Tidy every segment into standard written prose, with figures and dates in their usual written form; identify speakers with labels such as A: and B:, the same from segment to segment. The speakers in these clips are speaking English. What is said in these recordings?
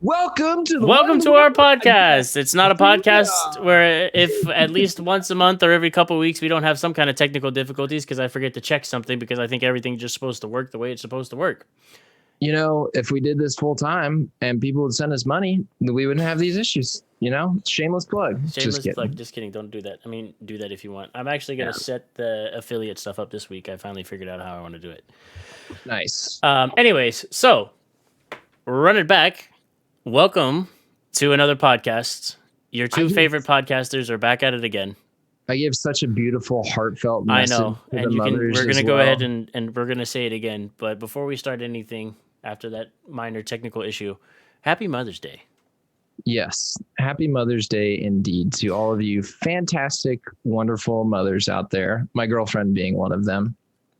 A: Welcome to our podcast. It's not a podcast where if at least once a month or every couple of weeks we don't have some kind of technical difficulties because I forget to check something because I think everything's just supposed to work the way it's supposed to work.
B: You know, if we did this full time and people would send us money, we wouldn't have these issues. You know, shameless plug.
A: Shameless plug. Just kidding. Don't do that. I mean, do that if you want. I'm actually going to set the affiliate stuff up this week. I finally figured out how I want to do it.
B: Nice.
A: Anyways, so run it back. Welcome to another podcast. Your two favorite podcasters are back at it again.
B: I give such a beautiful, heartfelt message.
A: I know, and we're going to go ahead and we're going to say it again. But before we start anything, after that minor technical issue, Happy Mother's Day.
B: Yes, Happy Mother's Day indeed to all of you fantastic, wonderful mothers out there. My girlfriend being one of them.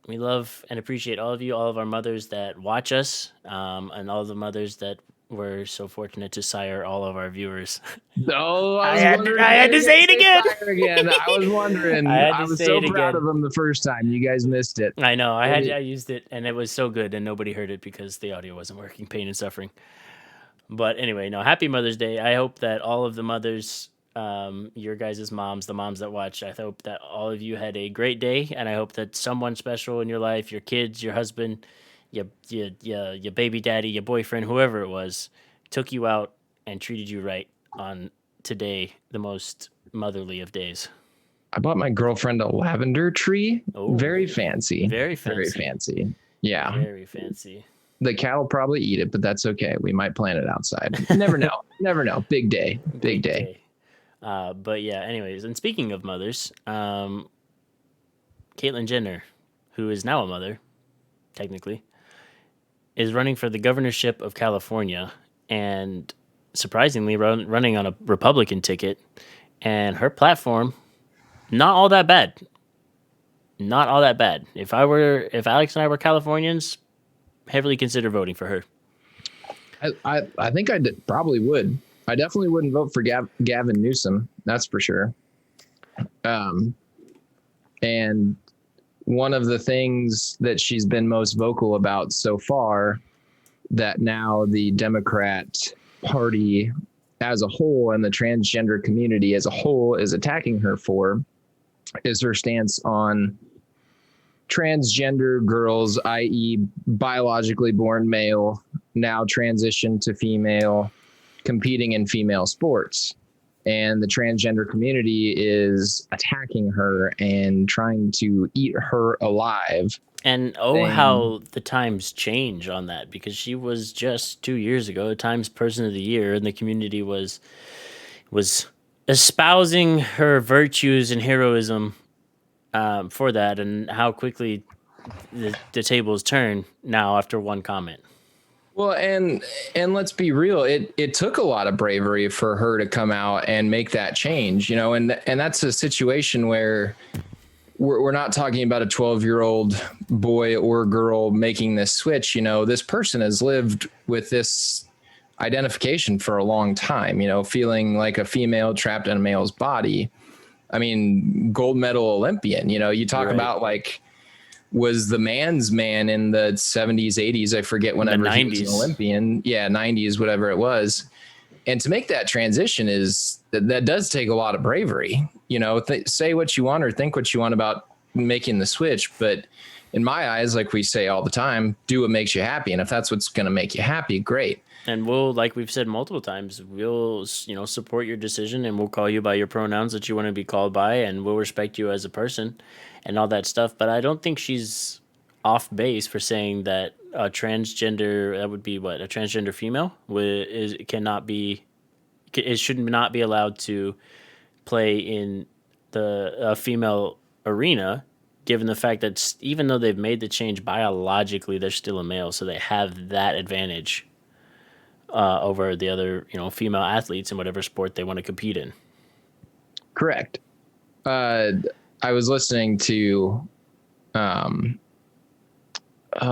A: We love and appreciate all of you, all of our mothers that watch us, and all the mothers that we're so fortunate to sire all of our viewers.
B: No,
A: I had to say it again.
B: I was wondering. I was so proud of them the first time. You guys missed it.
A: I know. I used it, and it was so good, and nobody heard it because the audio wasn't working. Pain and suffering. But anyway, no. Happy Mother's Day. I hope that all of the mothers, your guys' moms, the moms that watch, I hope that all of you had a great day, and I hope that someone special in your life, your kids, your husband, your baby daddy, your boyfriend, whoever it was, took you out and treated you right on today, the most motherly of days.
B: I bought my girlfriend a lavender tree. Oh, very fancy.
A: Very fancy.
B: Very fancy. Yeah.
A: Very fancy.
B: The cat will probably eat it, but that's okay. We might plant it outside. Never know. Never know. Big day. Big day.
A: But yeah, anyways, and speaking of mothers, Caitlyn Jenner, who is now a mother, technically, is running for the governorship of California and surprisingly running on a Republican ticket. And her platform, not all that bad. Not all that bad. If Alex and I were Californians, heavily consider voting for her.
B: I think I probably would. I definitely wouldn't vote for Gavin Newsom. That's for sure. And one of the things that she's been most vocal about so far that now the Democrat Party as a whole and the transgender community as a whole is attacking her for is her stance on transgender girls, i.e. biologically born male, now transitioned to female, competing in female sports. And the transgender community is attacking her and trying to eat her alive.
A: And how the times change on that, because she was just 2 years ago Times Person of the Year, and the community was espousing her virtues and heroism for that, and how quickly the tables turn now after one comment.
B: Well, and let's be real, it took a lot of bravery for her to come out and make that change, you know, and that's a situation where we're not talking about a 12-year-old boy or girl making this switch. You know, this person has lived with this identification for a long time, you know, feeling like a female trapped in a male's body. I mean, gold medal Olympian, you know, you talk about like, was the man's man in the 70s, 80s. I forget whenever he was an Olympian. Yeah. 90s, whatever it was. And to make that transition that does take a lot of bravery, you know, say what you want or think what you want about making the switch. But in my eyes, like we say all the time, do what makes you happy. And if that's what's going to make you happy, great.
A: And we'll, like we've said multiple times, we'll, support your decision, and we'll call you by your pronouns that you want to be called by, and we'll respect you as a person and all that stuff. But I don't think she's off base for saying that a transgender, that would be what, a transgender female should not be allowed to play in the female arena, given the fact that even though they've made the change biologically, they're still a male, so they have that advantage over the other, female athletes in whatever sport they want to compete in.
B: Correct. I was listening to a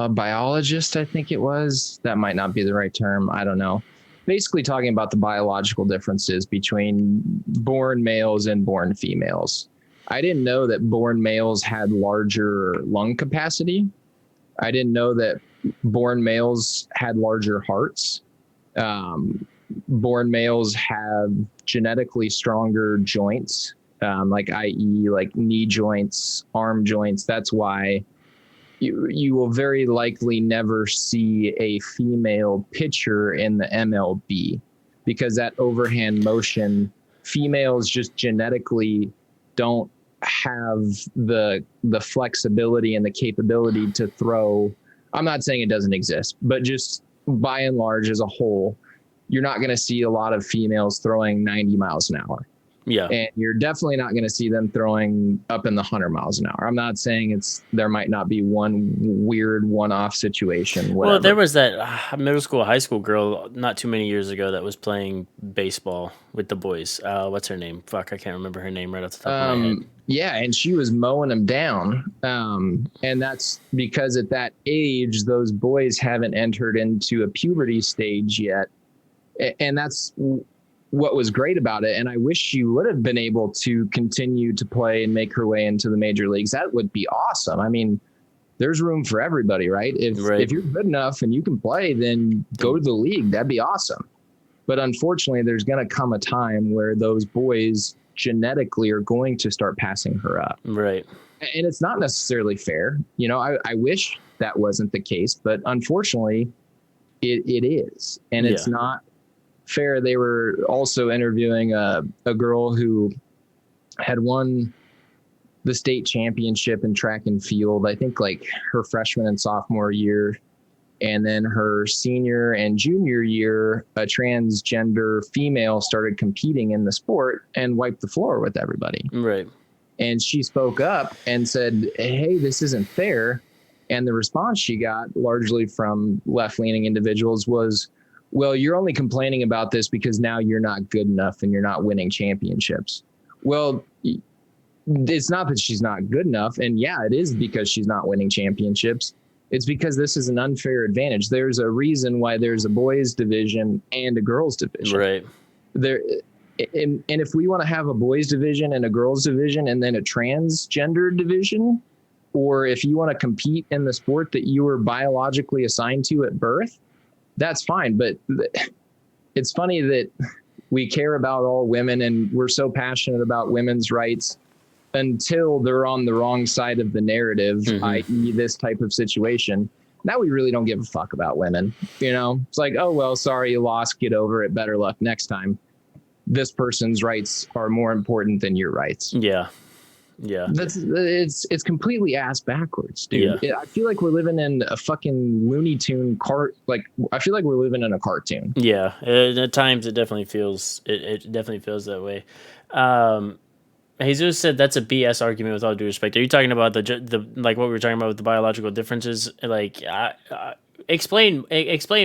B: biologist, I think it was. That might not be the right term. I don't know. Basically talking about the biological differences between born males and born females. I didn't know that born males had larger lung capacity. I didn't know that born males had larger hearts. born males have genetically stronger joints, like i.e. like knee joints, arm joints. That's why you will very likely never see a female pitcher in the MLB, because that overhand motion, females just genetically don't have the flexibility and the capability to throw. I'm not saying it doesn't exist, but just by and large as a whole, you're not going to see a lot of females throwing 90 miles an hour.
A: Yeah.
B: And you're definitely not going to see them throwing up in the 100 miles an hour. I'm not saying there might not be one weird one-off situation. Whatever.
A: Well, there was that middle school, high school girl not too many years ago that was playing baseball with the boys. What's her name? Fuck, I can't remember her name right off the top of my head.
B: Yeah, and she was mowing them down. And that's because at that age, those boys haven't entered into a puberty stage yet. And that's what was great about it. And I wish she would have been able to continue to play and make her way into the major leagues. That would be awesome. I mean, there's room for everybody, right? If you're good enough and you can play, then go to the league. That'd be awesome. But unfortunately, there's going to come a time where those boys genetically are going to start passing her up.
A: Right.
B: And it's not necessarily fair. You know, I wish that wasn't the case, but unfortunately it is. And it's not fair. They were also interviewing a girl who had won the state championship in track and field, I think like her freshman and sophomore year. And then her senior and junior year, a transgender female started competing in the sport and wiped the floor with everybody.
A: Right.
B: And she spoke up and said, hey, this isn't fair. And the response she got largely from left-leaning individuals was, well, you're only complaining about this because now you're not good enough and you're not winning championships. Well, it's not that she's not good enough. And yeah, it is because she's not winning championships. It's because this is an unfair advantage. There's a reason why there's a boys division and a girls division.
A: Right.
B: And if we want to have a boys division and a girls division and then a transgender division, or if you want to compete in the sport that you were biologically assigned to at birth, that's fine. But it's funny that we care about all women and we're so passionate about women's rights until they're on the wrong side of the narrative, i.e. this type of situation. Now we really don't give a fuck about women. You know, it's like, oh, well, sorry, you lost, get over it. Better luck next time. This person's rights are more important than your rights.
A: Yeah. Yeah.
B: It's completely ass backwards, dude. Yeah. I feel like we're living in a fucking Looney Tune I feel like we're living in a cartoon.
A: Yeah. At times it definitely feels that way. Jesus said that's a BS argument with all due respect. Are you talking about the like what we were talking about with the biological differences? Like, explain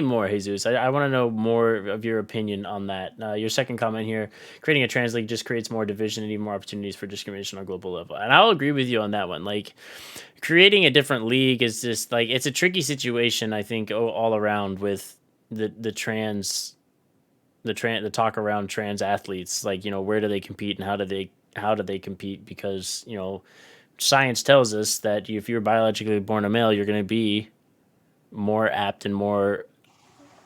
A: more, Jesus. I want to know more of your opinion on that. Your second comment here: creating a trans league just creates more division and even more opportunities for discrimination on a global level. And I'll agree with you on that one. Like, creating a different league is just like it's a tricky situation. I think all around with the talk around trans athletes. Like, you know, where do they compete and how do they compete? Because, you know, science tells us that if you're biologically born a male, you're going to be more apt and more,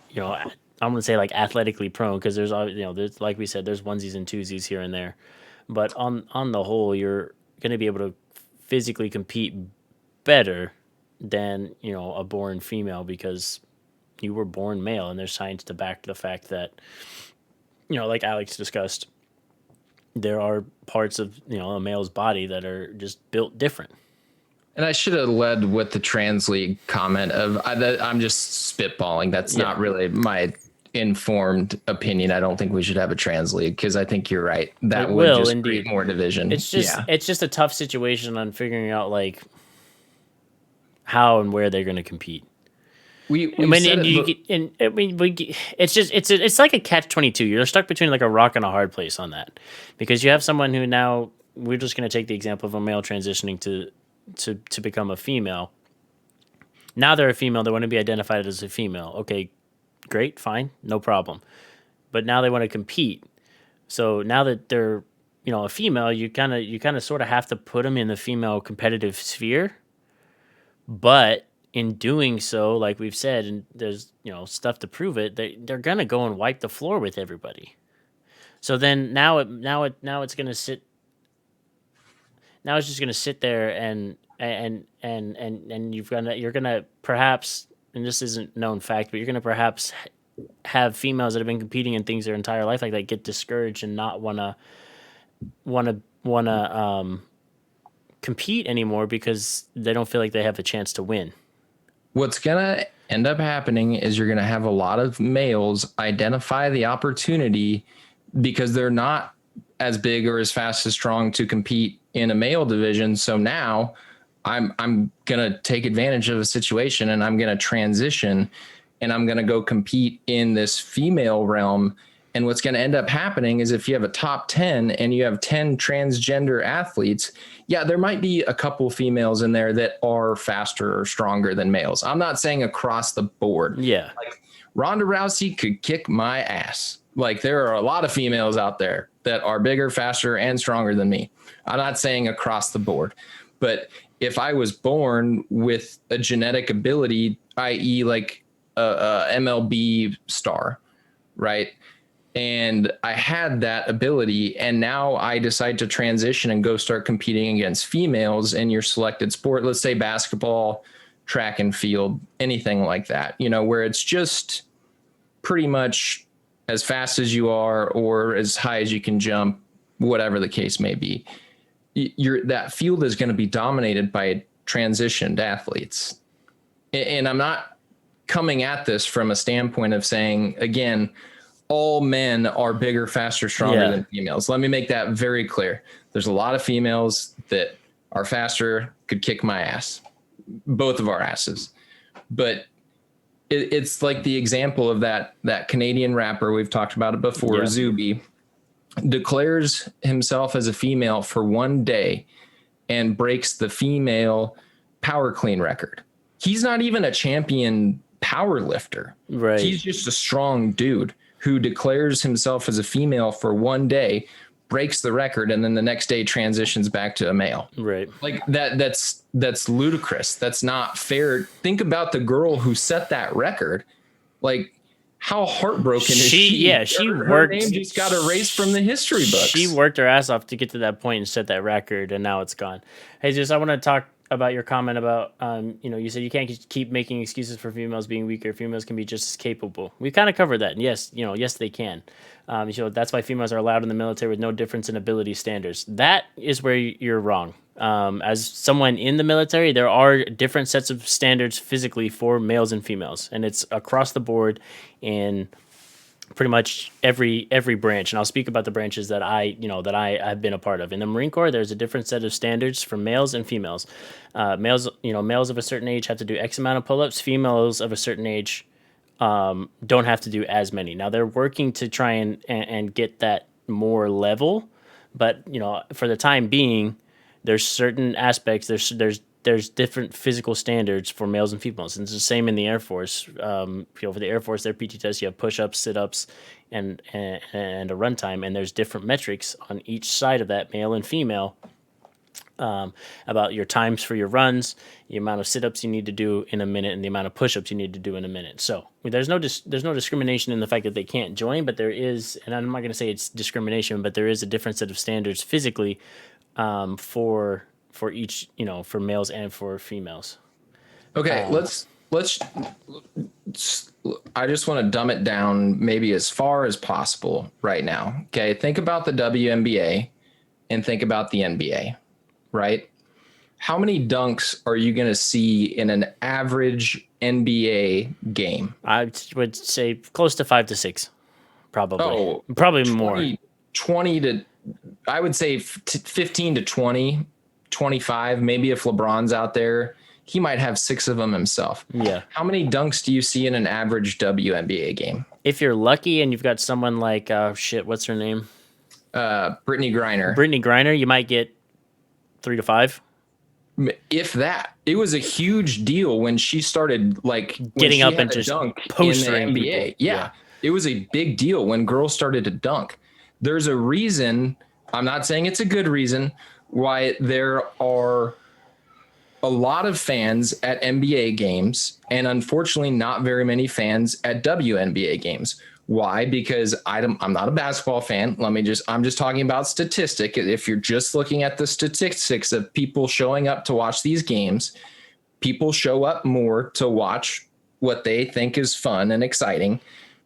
A: you know, I'm going to say like athletically prone, because there's, you know, there's, like we said, there's onesies and twosies here and there. But on the whole, you're going to be able to physically compete better than, you know, a born female, because you were born male, and there's science to back the fact that, you know, like Alex discussed, there are parts of, you know, a male's body that are just built different.
B: And I should have led with the trans league comment of I'm just spitballing. That's not really my informed opinion. I don't think we should have a trans league, because I think you're right. That would just create more division.
A: It's just a tough situation on figuring out like how and where they're going to compete. It's like a catch-22. You're stuck between like a rock and a hard place on that, because you have someone who, now we're just going to take the example of a male transitioning to become a female. Now they're a female. They want to be identified as a female. Okay, great, fine, no problem. But now they want to compete. So now that they're, you know, a female, you kind of sort of have to put them in the female competitive sphere. But in doing so, like we've said, and there's stuff to prove it, they're gonna go and wipe the floor with everybody. So then now it's gonna sit. Now it's just gonna sit there and you're gonna perhaps, and this isn't known fact, but you're gonna perhaps have females that have been competing in things their entire life like that get discouraged and not wanna compete anymore because they don't feel like they have a chance to win.
B: What's going to end up happening is you're going to have a lot of males identify the opportunity because they're not as big or as fast as strong to compete in a male division. So now I'm going to take advantage of a situation and I'm going to transition and I'm going to go compete in this female realm. And what's going to end up happening is if you have a top 10 and you have 10 transgender athletes, yeah, there might be a couple females in there that are faster or stronger than males. I'm not saying across the board.
A: Yeah.
B: Like Ronda Rousey could kick my ass. Like there are a lot of females out there that are bigger, faster, and stronger than me. I'm not saying across the board, but if I was born with a genetic ability, i.e. like a MLB star, right? And I had that ability, and now I decide to transition and go start competing against females in your selected sport. Let's say basketball, track and field, anything like that, where it's just pretty much as fast as you are or as high as you can jump, whatever the case may be. That field is going to be dominated by transitioned athletes. And I'm not coming at this from a standpoint of saying, again, all men are bigger, faster, stronger than females. Let me make that very clear. There's a lot of females that are faster, could kick my ass, both of our asses. But it's like the example of that Canadian rapper, we've talked about it before, Zuby, declares himself as a female for one day and breaks the female power clean record. He's not even a champion power lifter.
A: Right.
B: He's just a strong dude who declares himself as a female for one day, breaks the record, and then the next day transitions back to a male.
A: Right.
B: Like that's ludicrous. That's not fair. Think about the girl who set that record. Like how heartbroken is she?
A: Yeah, she worked.
B: Her name just got erased from the history books.
A: She worked her ass off to get to that point and set that record, and now it's gone. Hey, just I want to talk about your comment about, you said you can't keep making excuses for females being weaker. Females can be just as capable. We kind of covered that. And yes, yes, they can. That's why females are allowed in the military with no difference in ability standards. That is where you're wrong. As someone in the military, there are different sets of standards physically for males and females, and it's across the board in pretty much every branch. And I'll speak about the branches that I have been a part of. In the Marine Corps, there's a different set of standards for males and females. Males of a certain age have to do X amount of pull-ups. Females of a certain age don't have to do as many. Now they're working to try and get that more level, but for the time being, there's certain aspects. There's different physical standards for males and females, and it's the same in the Air Force. For the Air Force, their PT test, you have push-ups, sit-ups, and a runtime, and there's different metrics on each side of that, male and female, about your times for your runs, the amount of sit-ups you need to do in a minute, and the amount of push-ups you need to do in a minute. So there's no discrimination in the fact that they can't join, but there is, and I'm not going to say it's discrimination, but there is a different set of standards physically for each, for males and for females.
B: Okay, let's I just want to dumb it down maybe as far as possible right now. Okay, think about the WNBA and think about the NBA, right? How many dunks are you going to see in an average NBA game?
A: I would say close to 5 to 6, probably.
B: Oh,
A: probably
B: 20,
A: more.
B: 20 to, I would say 15 to 20. 25, maybe if LeBron's out there, he might have 6 of them himself.
A: Yeah.
B: How many dunks do you see in an average WNBA game?
A: If you're lucky and you've got someone like, what's her name?
B: Brittany Griner.
A: Brittany Griner, you might get 3 to 5.
B: If that. It was a huge deal when she started
A: getting up and just
B: dunk
A: postering
B: in the NBA. Yeah. It was a big deal when girls started to dunk. There's a reason, I'm not saying it's a good reason, why there are a lot of fans at NBA games, and unfortunately, not very many fans at WNBA games. Why? Because I'm not a basketball fan. I'm just talking about statistic. If you're just looking at the statistics of people showing up to watch these games, people show up more to watch what they think is fun and exciting.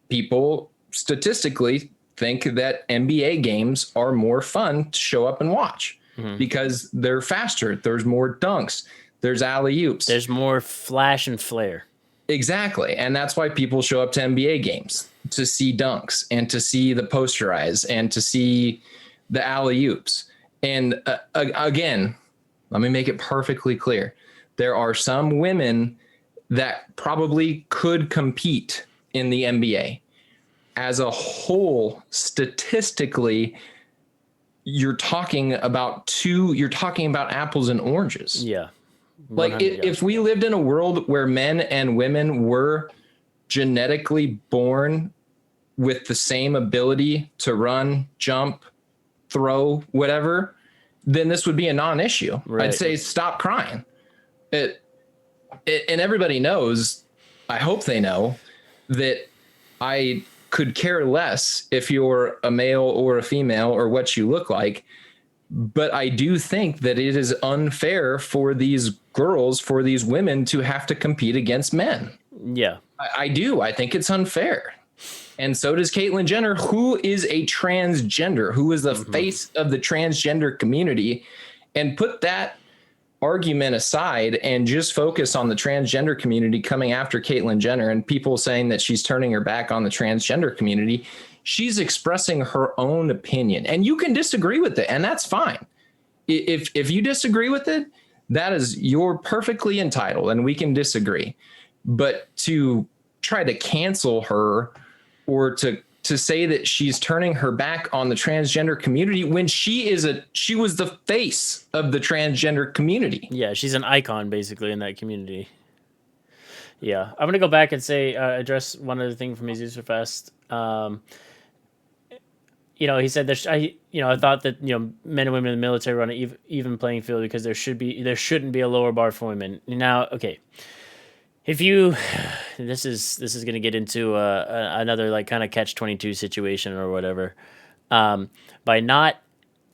B: People statistically think that NBA games are more fun to show up and watch because they're faster. There's more dunks. There's alley oops.
A: There's more flash and flare.
B: Exactly. And that's why people show up to NBA games, to see dunks and to see the posterize and to see the alley oops. And again, let me make it perfectly clear. There are some women that probably could compete in the NBA. As a whole, statistically, you're talking about apples and oranges.
A: Yeah.
B: Like if we lived in a world where men and women were genetically born with the same ability to run, jump, throw, whatever, then this would be a non-issue. Right. I'd say stop crying. And everybody knows, I hope they know, that I could care less if you're a male or a female or what you look like. But I do think that it is unfair for these girls, for these women to have to compete against men.
A: Yeah.
B: I do. I think it's unfair. And so does Caitlyn Jenner, who is a transgender, who is the face of the transgender community. And put that argument aside and just focus on the transgender community coming after Caitlyn Jenner and people saying that she's turning her back on the transgender community. She's expressing her own opinion, and you can disagree with it, and that's fine. If you disagree with it, you're perfectly entitled, and we can disagree. But to try to cancel her or to say that she's turning her back on the transgender community when she was the face of the transgender community.
A: Yeah, she's an icon basically in that community. Yeah, I'm gonna go back and say address one other thing from Jesus Fest. He said I thought that men and women in the military were on an even playing field because there shouldn't be a lower bar for women. Now, okay, if you this is gonna get into another like kind of catch-22 situation or whatever, by not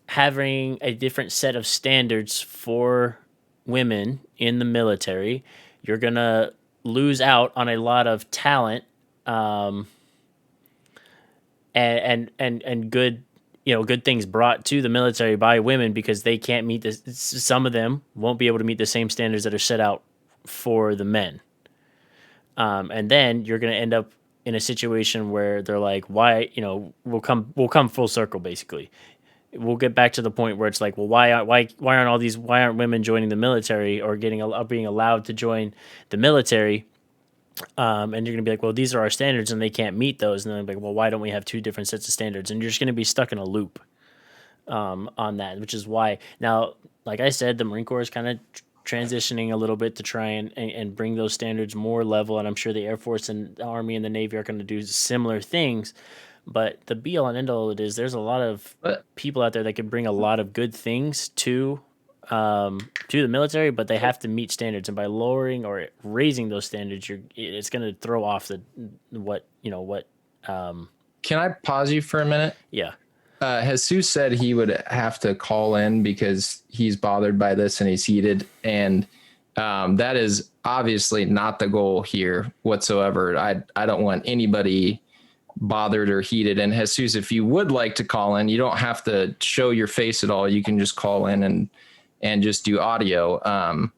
A: having a different set of standards for women in the military, you're gonna lose out on a lot of talent. And good, good things brought to the military by women because they can't meet this. Some of them won't be able to meet the same standards that are set out for the men. And then you're going to end up in a situation where they're like, why, we'll come full circle. Basically, we'll get back to the point where it's like, well, why aren't women joining the military or being allowed to join the military? And you're going to be like, well, these are our standards and they can't meet those. And then like, well, why don't we have two different sets of standards? And you're just going to be stuck in a loop on that, which is why now, like I said, the Marine Corps is kind of transitioning a little bit to try and bring those standards more level. And I'm sure the Air Force and the Army and the Navy are going to do similar things. But the be all and end all of it is there's a lot of people out there that can bring a lot of good things to the military, but they have to meet standards, and by lowering or raising those standards, it's going to throw off what.
B: Can I pause you for a minute?
A: Yeah.
B: Jesus said he would have to call in because he's bothered by this and he's heated, and that is obviously not the goal here whatsoever. I don't want anybody bothered or heated. And Jesus, if you would like to call in, you don't have to show your face at all. You can just call in and just do audio.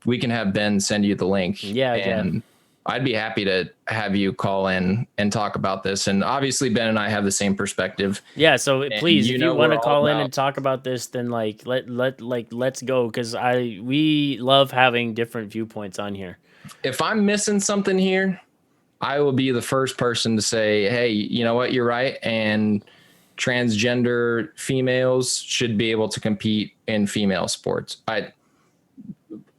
B: We can have Ben send you the link.
A: Yeah.
B: And I'd be happy to have you call in and talk about this. And obviously Ben and I have the same perspective.
A: Yeah. So please, if you want to call in and talk about this, then let's go. Cause we love having different viewpoints on here.
B: If I'm missing something here, I will be the first person to say, hey, you know what? You're right. And transgender females should be able to compete in female sports. I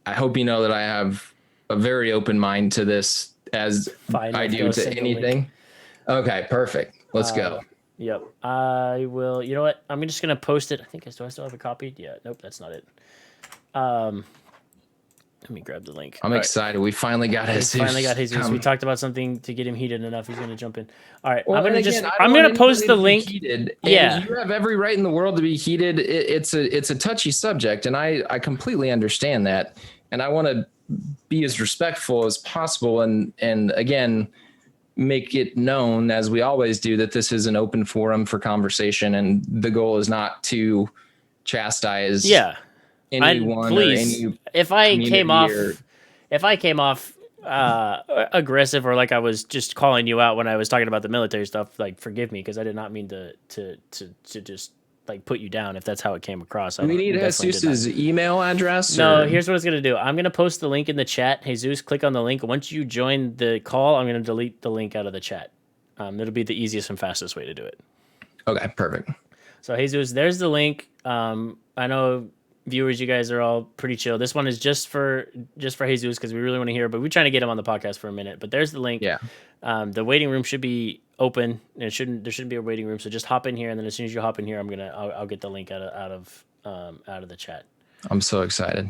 B: hope you know that I have a very open mind to this, as I do to anything. Okay, perfect. Let's go.
A: Yep. I will. You know what? I'm just going to post it. Do I still have a copy? Yeah. Nope. That's not it. Let me grab the link.
B: I'm excited. We finally got Jesus.
A: We finally got Jesus. We talked about something to get him heated enough. He's going to jump in. All right.
B: Well,
A: I'm going
B: to
A: post the link.
B: Heated,
A: yeah.
B: And you have every right in the world to be heated. It's a touchy subject. And I completely understand that. And I want to be as respectful as possible. And again, make it known, as we always do, that this is an open forum for conversation. And the goal is not to chastise anyone
A: please,
B: or any
A: if I came off aggressive, or like I was just calling you out when I was talking about the military stuff, like forgive me, because I did not mean to just like put you down if that's how it came across.
B: Do we need Jesus's email address?
A: No, here's what it's going to do. I'm going to post the link in the chat. Jesus, click on the link. Once you join the call, I'm going to delete the link out of the chat. It'll be the easiest and fastest way to do it.
B: Okay, perfect.
A: So Jesus, there's the link. I know viewers, you guys are all pretty chill. This one is just for Jesus, because we really want to hear, but we're trying to get him on the podcast for a minute. But there's the link.
B: Yeah.
A: The waiting room should be open, and there shouldn't be a waiting room. So just hop in here, and then as soon as you hop in here, I'll get the link out of the chat.
B: I'm so excited.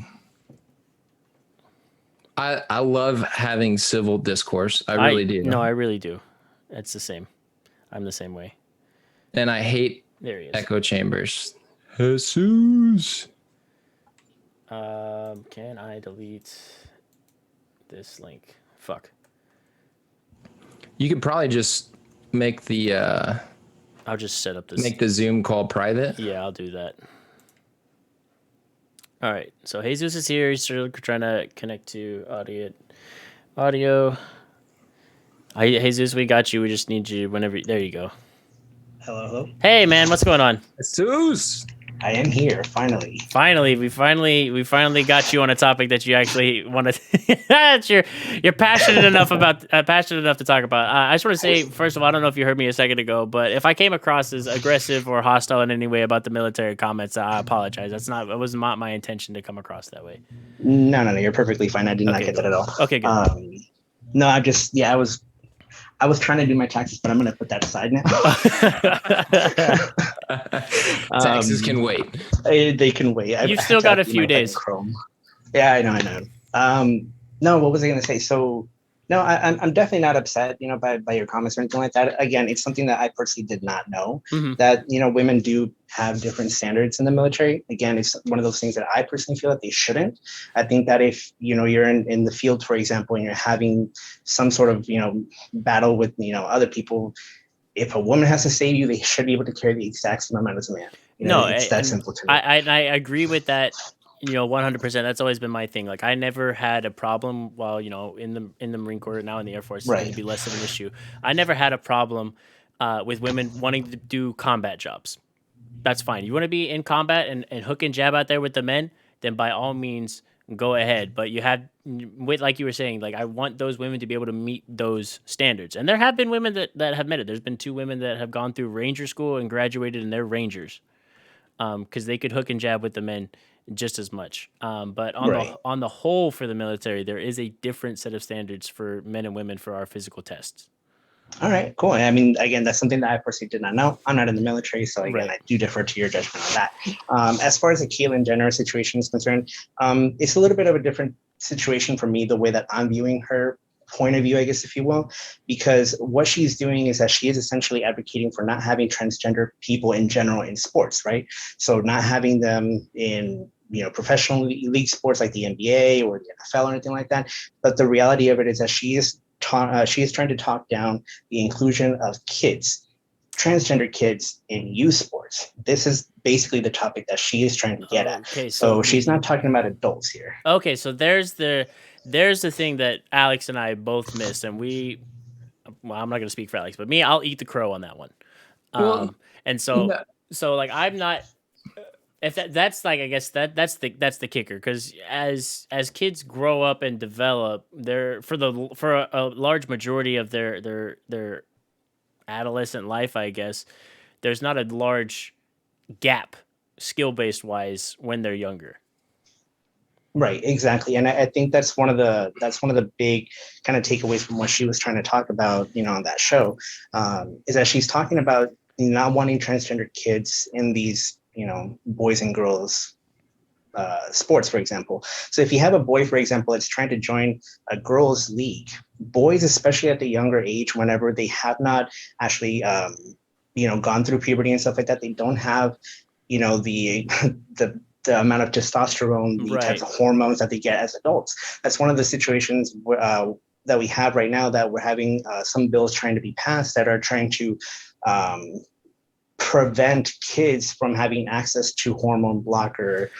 B: I love having civil discourse. I really do.
A: No, I really do. It's the same. I'm the same way.
B: And I hate
A: there he is.
B: echo chambers. Jesus.
A: Can I delete this link? Fuck.
B: You could probably just make the
A: I'll just set up this.
B: Make the Zoom call private.
A: Yeah, I'll do that. All right. So Jesus is here. He's still trying to connect to audio. Jesus, we got you. We just need you whenever. There you go.
C: Hello.
A: Hey, man, what's going on?
B: Jesus.
C: I am here finally.
A: We finally got you on a topic that you actually want to. you're passionate enough to talk about. I just want to say, first of all, I don't know if you heard me a second ago, but if I came across as aggressive or hostile in any way about the military comments, I apologize. It was not my intention to come across that way.
C: No, you're perfectly fine. I did not get that at all.
A: Okay, good.
C: No, I was trying to do my taxes, but I'm going to put that aside now.
B: Taxes can wait.
C: They can wait.
A: You've still got a few days.
C: Chrome. Yeah, I know. No, what was I going to say? So, no, I'm definitely not upset, by your comments or anything like that. Again, it's something that I personally did not know, that, women do have different standards in the military. Again, it's one of those things that I personally feel that they shouldn't. I think that if, you're in the field, for example, and you're having some sort of, battle with, other people, if a woman has to save you, they should be able to carry the exact same amount as a man. It's that simple to me.
A: I agree with that. 100%. That's always been my thing. Like, I never had a problem while, in the Marine Corps, now in the Air Force, it's going to be less of an issue. I never had a problem with women wanting to do combat jobs. That's fine. You want to be in combat and hook and jab out there with the men, then by all means, go ahead. But like you were saying, like, I want those women to be able to meet those standards. And there have been women that have met it. There's been 2 women that have gone through Ranger school and graduated, and they're Rangers. Because they could hook and jab with the men just as much. But on the whole, for the military, there is a different set of standards for men and women for our physical tests.
C: All right, cool. I mean, again, that's something that I personally did not know. I'm not in the military, so again, I do defer to your judgment on that. As far as the Caitlyn Jenner situation is concerned, it's a little bit of a different situation for me, the way that I'm viewing her point of view, I guess, if you will, because what she's doing is that she is essentially advocating for not having transgender people in general in sports, right? So not having them in professional league sports like the NBA or the NFL or anything like that. But the reality of it is that she is trying to talk down the inclusion of kids, transgender kids, in youth sports. This is basically the topic that she is trying to get at. Okay, so she's not talking about adults here.
A: Okay, so there's the thing that Alex and I both missed, and I'm not going to speak for Alex, but I'll eat the crow on that one. And so like, I'm not. If that's like, I guess that's the kicker, because as kids grow up and develop, they're for a large majority of their adolescent life, I guess, there's not a large gap skill-based wise when they're younger.
C: Right, exactly. And I think that's one of the big kind of takeaways from what she was trying to talk about, on that show, is that she's talking about not wanting transgender kids in these, boys and girls sports, for example. So if you have a boy, for example, that's trying to join a girls' league, boys, especially at the younger age, whenever they have not actually, gone through puberty and stuff like that, they don't have, the the amount of testosterone, the types of hormones that they get as adults. That's one of the situations that we have right now, that we're having some bills trying to be passed that are trying to prevent kids from having access to hormone blocker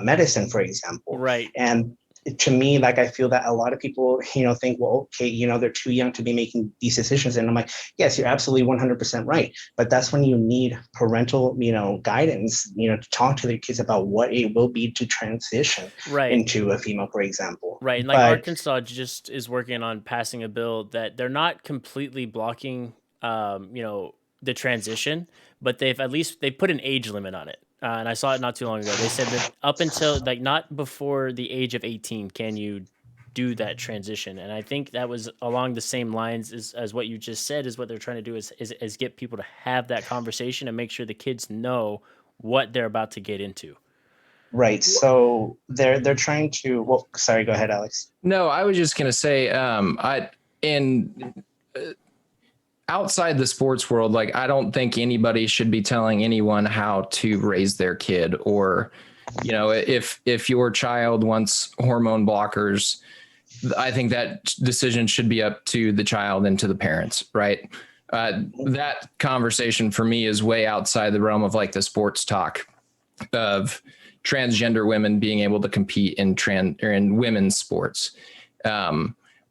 C: medicine, for example.
A: Right.
C: And to me, like, I feel that a lot of people, think, well, okay, they're too young to be making these decisions. And I'm like, yes, you're absolutely 100% right. But that's when you need parental, guidance, to talk to their kids about what it will be to transition into a female, for example.
A: Right. And like Arkansas just is working on passing a bill that they're not completely blocking, the transition, but they put an age limit on it. And I saw it not too long ago. They said that up until, like, not before the age of 18 can you do that transition. And I think that was along the same lines as what you just said, is what they're trying to do is get people to have that conversation and make sure the kids know what they're about to get into.
C: Right. So they're trying to, well, sorry, go ahead, Alex.
B: No, I was just going to say, outside the sports world, like, I don't think anybody should be telling anyone how to raise their kid, or, if your child wants hormone blockers, I think that decision should be up to the child and to the parents. Right. That conversation for me is way outside the realm of, like, the sports talk of transgender women being able to compete in women's sports.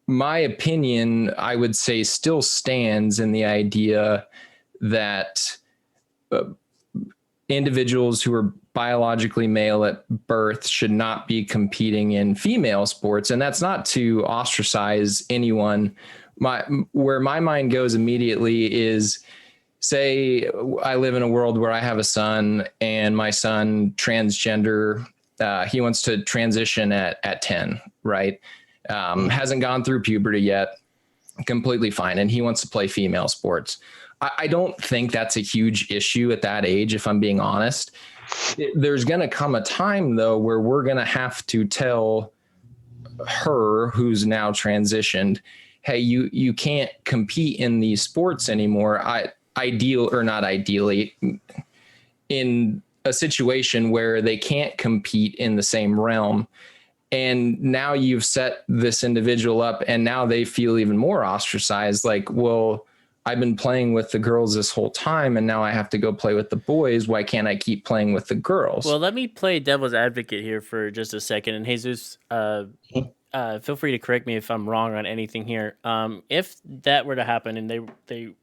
B: My opinion, I would say, still stands in the idea that individuals who are biologically male at birth should not be competing in female sports. And that's not to ostracize anyone. Where my mind goes immediately is, say I live in a world where I have a son, and my son, transgender, he wants to transition at 10, right? Hasn't gone through puberty yet, completely fine. And he wants to play female sports. I don't think that's a huge issue at that age, if I'm being honest. There's going to come a time, though, where we're going to have to tell her, who's now transitioned, hey, you can't compete in these sports anymore. Ideally, in a situation where they can't compete in the same realm. And now you've set this individual up, and now they feel even more ostracized. Like, well, I've been playing with the girls this whole time, and now I have to go play with the boys. Why can't I keep playing with the girls?
A: Well, let me play devil's advocate here for just a second. And Jesus, feel free to correct me if I'm wrong on anything here. If that were to happen, and they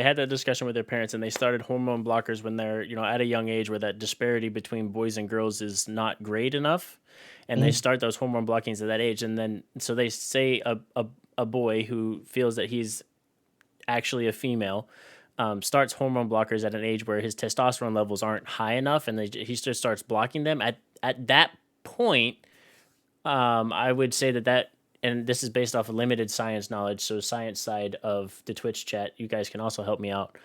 A: had that discussion with their parents, and they started hormone blockers when they're, at a young age, where that disparity between boys and girls is not great enough, and they start those hormone blockings at that age, and then so they say a boy who feels that he's actually a female starts hormone blockers at an age where his testosterone levels aren't high enough, and he just starts blocking them at that point. I would say that, and this is based off of limited science knowledge, so science side of the Twitch chat, you guys can also help me out.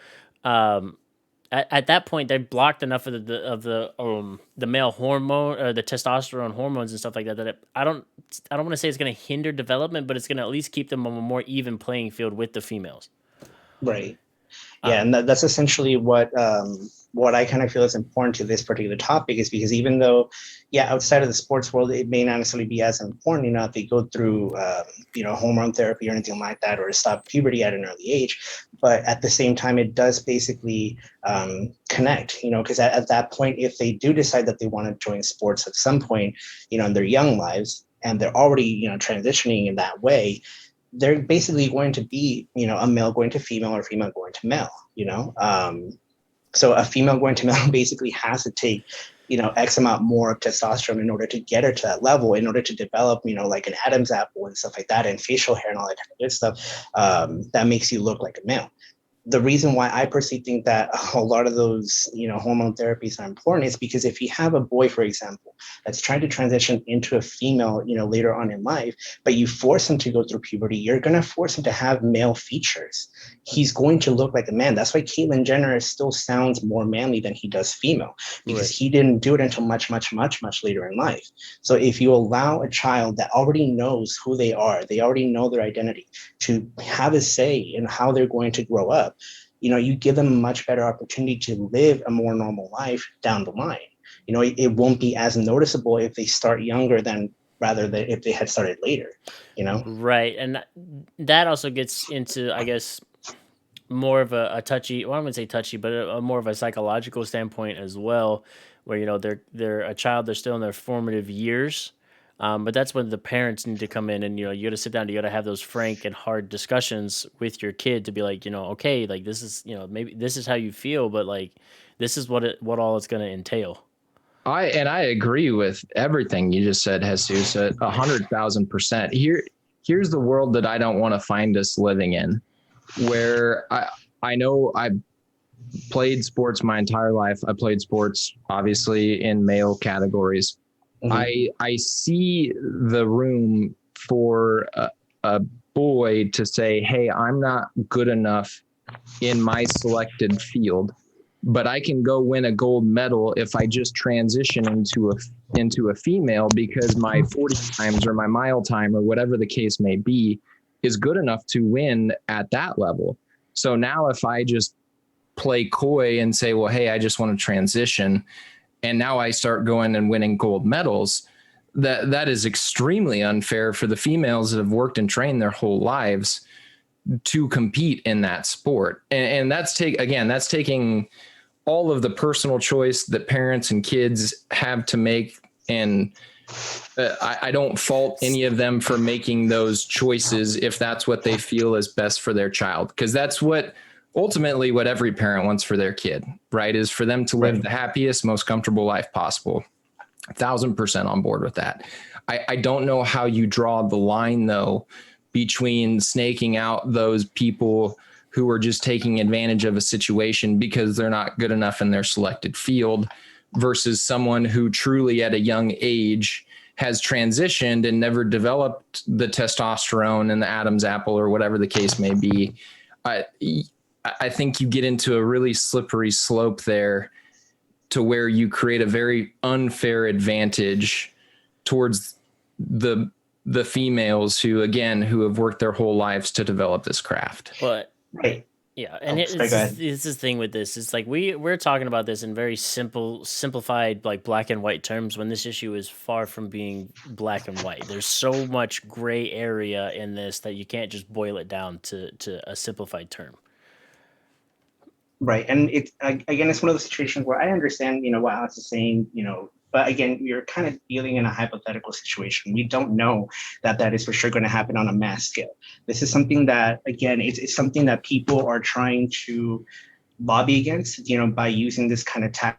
A: At that point, they blocked enough of the male hormone, or the testosterone hormones and stuff like that, that I don't want to say it's going to hinder development, but it's going to at least keep them on a more even playing field with the females.
C: Right. Yeah, and that's essentially what I kind of feel is important to this particular topic, is because even though, outside of the sports world, it may not necessarily be as important, if they go through, hormone therapy or anything like that, or stop puberty at an early age. But at the same time, it does basically connect, because at that point, if they do decide that they want to join sports at some point, in their young lives, and they're already, transitioning in that way, they're basically going to be, a male going to female, or female going to male, so a female going to male basically has to take, X amount more of testosterone in order to get her to that level, in order to develop, like an Adam's apple and stuff like that, and facial hair and all that kind of good stuff, that makes you look like a male. the reason why I personally think that a lot of those, hormone therapies are important is because if you have a boy, for example, that's trying to transition into a female, later on in life, but you force him to go through puberty, you're going to force him to have male features. He's going to look like a man. That's why Caitlyn Jenner still sounds more manly than he does female, because
A: Right.
C: he didn't do it until much, much, much, much later in life. So if you allow a child that already knows who they are, they already know their identity, to have a say in how they're going to grow up, you give them a much better opportunity to live a more normal life down the line. It won't be as noticeable if they start younger than rather than if they had started later,
A: Right. And that also gets into, I guess, more of a touchy, well, I wouldn't say touchy, but a more of a psychological standpoint as well, where, they're a child, they're still in their formative years. But that's when the parents need to come in and, you got to sit down, you got to have those frank and hard discussions with your kid to be like, okay, like this is, maybe this is how you feel, but like, this is what all it's going to entail.
B: I agree with everything you just said, Jesus, 100,000%. Here's the world that I don't want to find us living in, where I know I played sports my entire life. I played sports obviously in male categories. Mm-hmm. I see the room for a boy to say, hey, I'm not good enough in my selected field, but I can go win a gold medal if I just transition into a female, because my 40 times or my mile time or whatever the case may be is good enough to win at that level. So now if I just play coy and say, well, hey, I just want to transition, and now I start going and winning gold medals, that is extremely unfair for the females that have worked and trained their whole lives to compete in that sport. And that's taking all of the personal choice that parents and kids have to make. And I don't fault any of them for making those choices if that's what they feel is best for their child, because that's ultimately what every parent wants for their kid, right? Is for them to live the happiest, most comfortable life possible. 1,000% on board with that. I don't know how you draw the line, though, between snaking out those people who are just taking advantage of a situation because they're not good enough in their selected field versus someone who truly at a young age has transitioned and never developed the testosterone and the Adam's apple or whatever the case may be. I think you get into a really slippery slope there to where you create a very unfair advantage towards the females who have worked their whole lives to develop this craft.
A: But
C: right.
A: Yeah, and it's the thing with this. It's like we're talking about this in very simplified, like black and white terms, when this issue is far from being black and white. There's so much gray area in this that you can't just boil it down to a simplified term.
C: Right. And it's one of those situations where I understand, what Alex is saying, but again, you're kind of dealing in a hypothetical situation. We don't know that is for sure going to happen on a mass scale. This is something that, again, it's something that people are trying to lobby against, by using this kind of tactic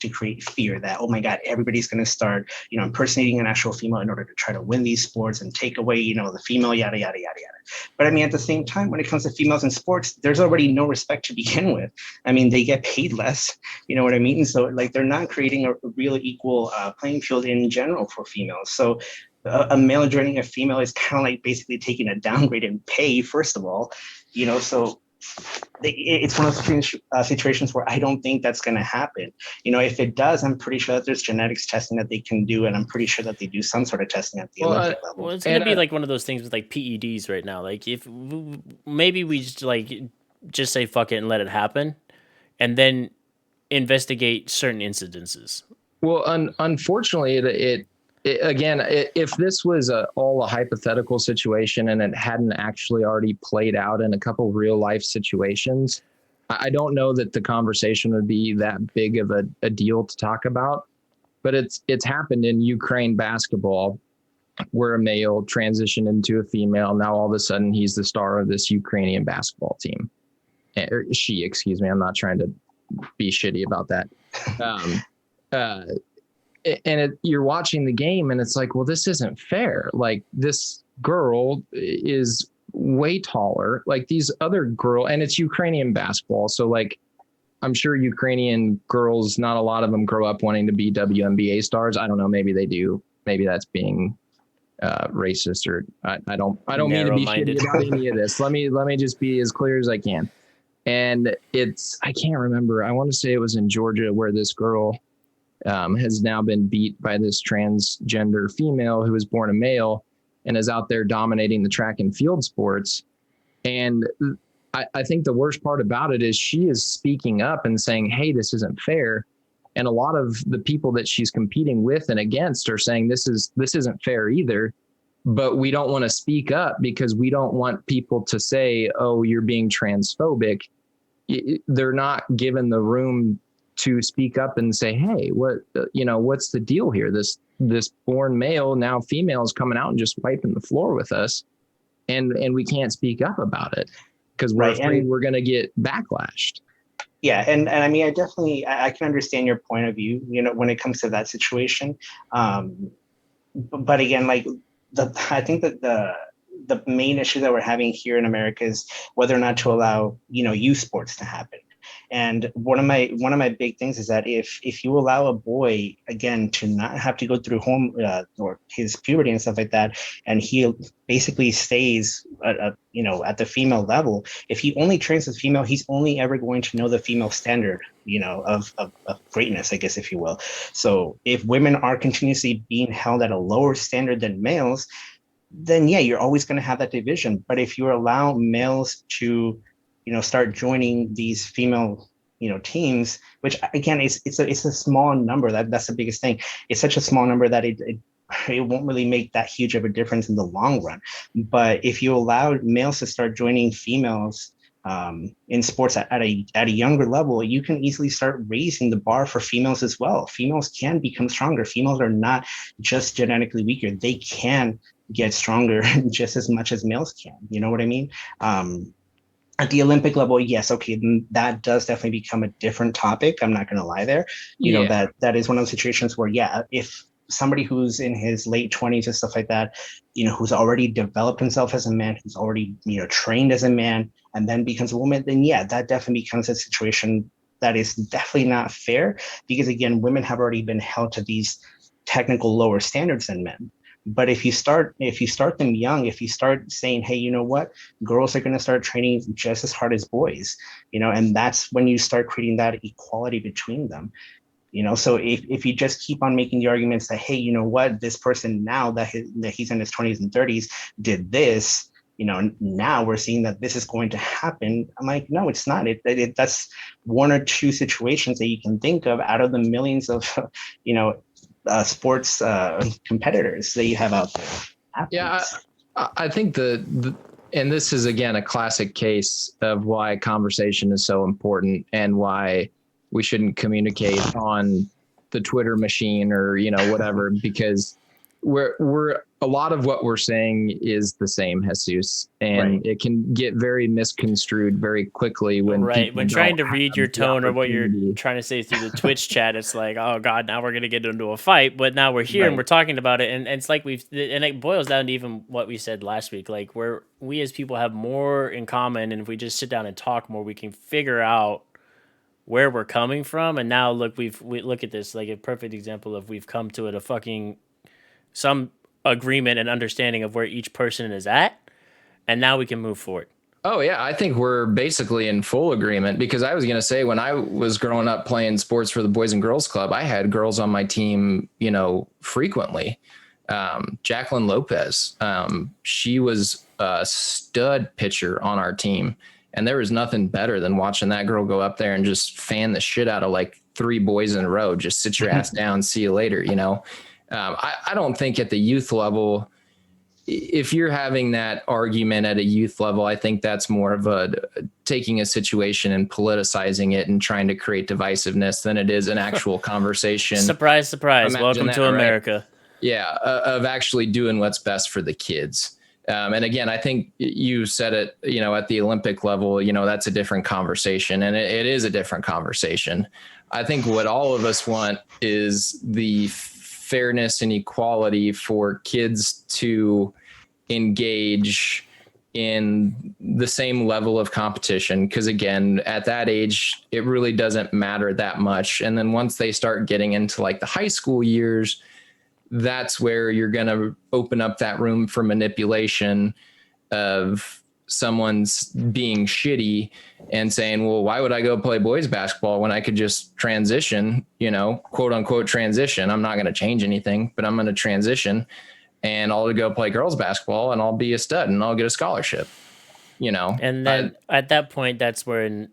C: to create fear that, oh my God, everybody's going to start, impersonating an actual female in order to try to win these sports and take away, the female, yada, yada, yada, yada. But I mean, at the same time, when it comes to females in sports, there's already no respect to begin with. I mean, they get paid less, you know what I mean? And so like, they're not creating a real equal playing field in general for females. So a male joining a female is kind of like basically taking a downgrade in pay, first of all, so it's one of those situations where I don't think that's going to happen. If it does, I'm pretty sure that there's genetics testing that they can do, and I'm pretty sure that they do some sort of testing at the Olympic level.
A: Well, it's going to be like one of those things with like PEDs right now. Like if maybe we just say fuck it and let it happen, and then investigate certain incidences.
B: Well, unfortunately, it again, if this was all a hypothetical situation and it hadn't actually already played out in a couple real life situations, I don't know that the conversation would be that big of a deal to talk about. But it's happened in Ukraine basketball, where a male transitioned into a female. Now all of a sudden he's the star of this Ukrainian basketball team. She, excuse me. I'm not trying to be shitty about that. And you're watching the game and it's like, well, this isn't fair. Like, this girl is way taller. Like these other and it's Ukrainian basketball. So like, I'm sure Ukrainian girls, not a lot of them grow up wanting to be WNBA stars. I don't know. Maybe they do. Maybe that's being racist, or I don't mean to be shitty about any of this. Let me just be as clear as I can. And I can't remember. I want to say it was in Georgia where this girl has now been beat by this transgender female who was born a male and is out there dominating the track and field sports. And I think the worst part about it is she is speaking up and saying, hey, this isn't fair. And a lot of the people that she's competing with and against are saying this isn't fair either. But we don't want to speak up because we don't want people to say, oh, you're being transphobic. They're not given the room to speak up and say, hey, what's the deal here? This born male, now female, is coming out and just wiping the floor with us. And we can't speak up about it because we're afraid we're going to get backlashed.
C: Yeah. And I mean, I can understand your point of view, when it comes to that situation. But again, like I think that the main issue that we're having here in America is whether or not to allow, youth sports to happen. And one of my big things is that if you allow a boy, again, to not have to go through home or his puberty and stuff like that, and he basically stays at the female level, if he only trains as female, he's only ever going to know the female standard, of greatness, I guess, if you will. So if women are continuously being held at a lower standard than males, then yeah, you're always going to have that division. But if you allow males to start joining these female, teams, which again, it's a small number. That's the biggest thing. It's such a small number that it won't really make that huge of a difference in the long run. But if you allow males to start joining females in sports at a younger level, you can easily start raising the bar for females as well. Females can become stronger. Females are not just genetically weaker. They can get stronger just as much as males can. You know what I mean? At the Olympic level, yes, okay, that does definitely become a different topic. I'm not going to lie there. That is one of those situations where, yeah, if somebody who's in his late 20s and stuff like that, who's already developed himself as a man, who's already, trained as a man, and then becomes a woman, then yeah, that definitely becomes a situation that is definitely not fair because, again, women have already been held to these technical lower standards than men. But if you start them young, if you start saying, hey, you know what, girls are going to start training just as hard as boys, and that's when you start creating that equality between them. So if you just keep on making the arguments that, hey, you know what, this person now that he's in his 20s and 30s did this, now we're seeing that this is going to happen. I'm like, no, it's not. That's one or two situations that you can think of out of the millions of, sports competitors that you have out there. Athletes.
B: Yeah, I think and this is, again, a classic case of why conversation is so important and why we shouldn't communicate on the Twitter machine or, whatever, because we're a lot of what we're saying is the same, Jesus, and it can get very misconstrued very quickly when
A: trying to read your tone or what you're trying to say through the Twitch chat. It's like, oh God, now we're gonna get into a fight, but now we're here and we're talking about it, and it's like and it boils down to even what we said last week. Like we as people have more in common, and if we just sit down and talk more, we can figure out where we're coming from. And now look, we look at this like a perfect example of we've come to some agreement and understanding of where each person is at, and now we can move forward.
B: Oh yeah, I think we're basically in full agreement, because I was going to say, when I was growing up playing sports for the Boys and Girls Club, I had girls on my team, frequently. Jacqueline Lopez, she was a stud pitcher on our team, and there was nothing better than watching that girl go up there and just fan the shit out of like 3 boys in a row. Just sit your ass down, see you later, I don't think at the youth level, if you're having that argument at a youth level, I think that's more of taking a situation and politicizing it and trying to create divisiveness than it is an actual conversation.
A: Surprise, surprise. Welcome to America.
B: Right? Yeah. Of actually doing what's best for the kids. And again, I think you said it, at the Olympic level, that's a different conversation, and it is a different conversation. I think what all of us want is the fairness and equality for kids to engage in the same level of competition. Because again, at that age, it really doesn't matter that much. And then once they start getting into like the high school years, that's where you're going to open up that room for manipulation of someone's being shitty and saying, well, why would I go play boys basketball when I could just transition, quote unquote transition. I'm not going to change anything, but I'm going to transition and I'll go play girls basketball and I'll be a stud and I'll get a scholarship,
A: And then at that point, that's when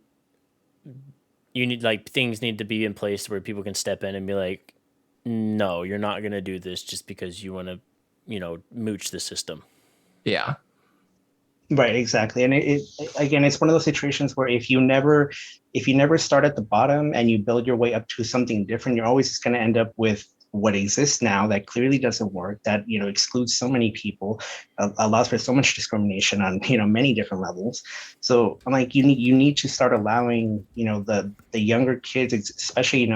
A: you need, like, things need to be in place where people can step in and be like, no, you're not going to do this just because you want to, mooch the system.
B: Yeah.
C: Right, exactly. And it again, it's one of those situations where if you never start at the bottom and you build your way up to something different, you're always just going to end up with what exists now that clearly doesn't work, that excludes so many people, allows for so much discrimination on many different levels. So I'm like, you need to start allowing the younger kids, especially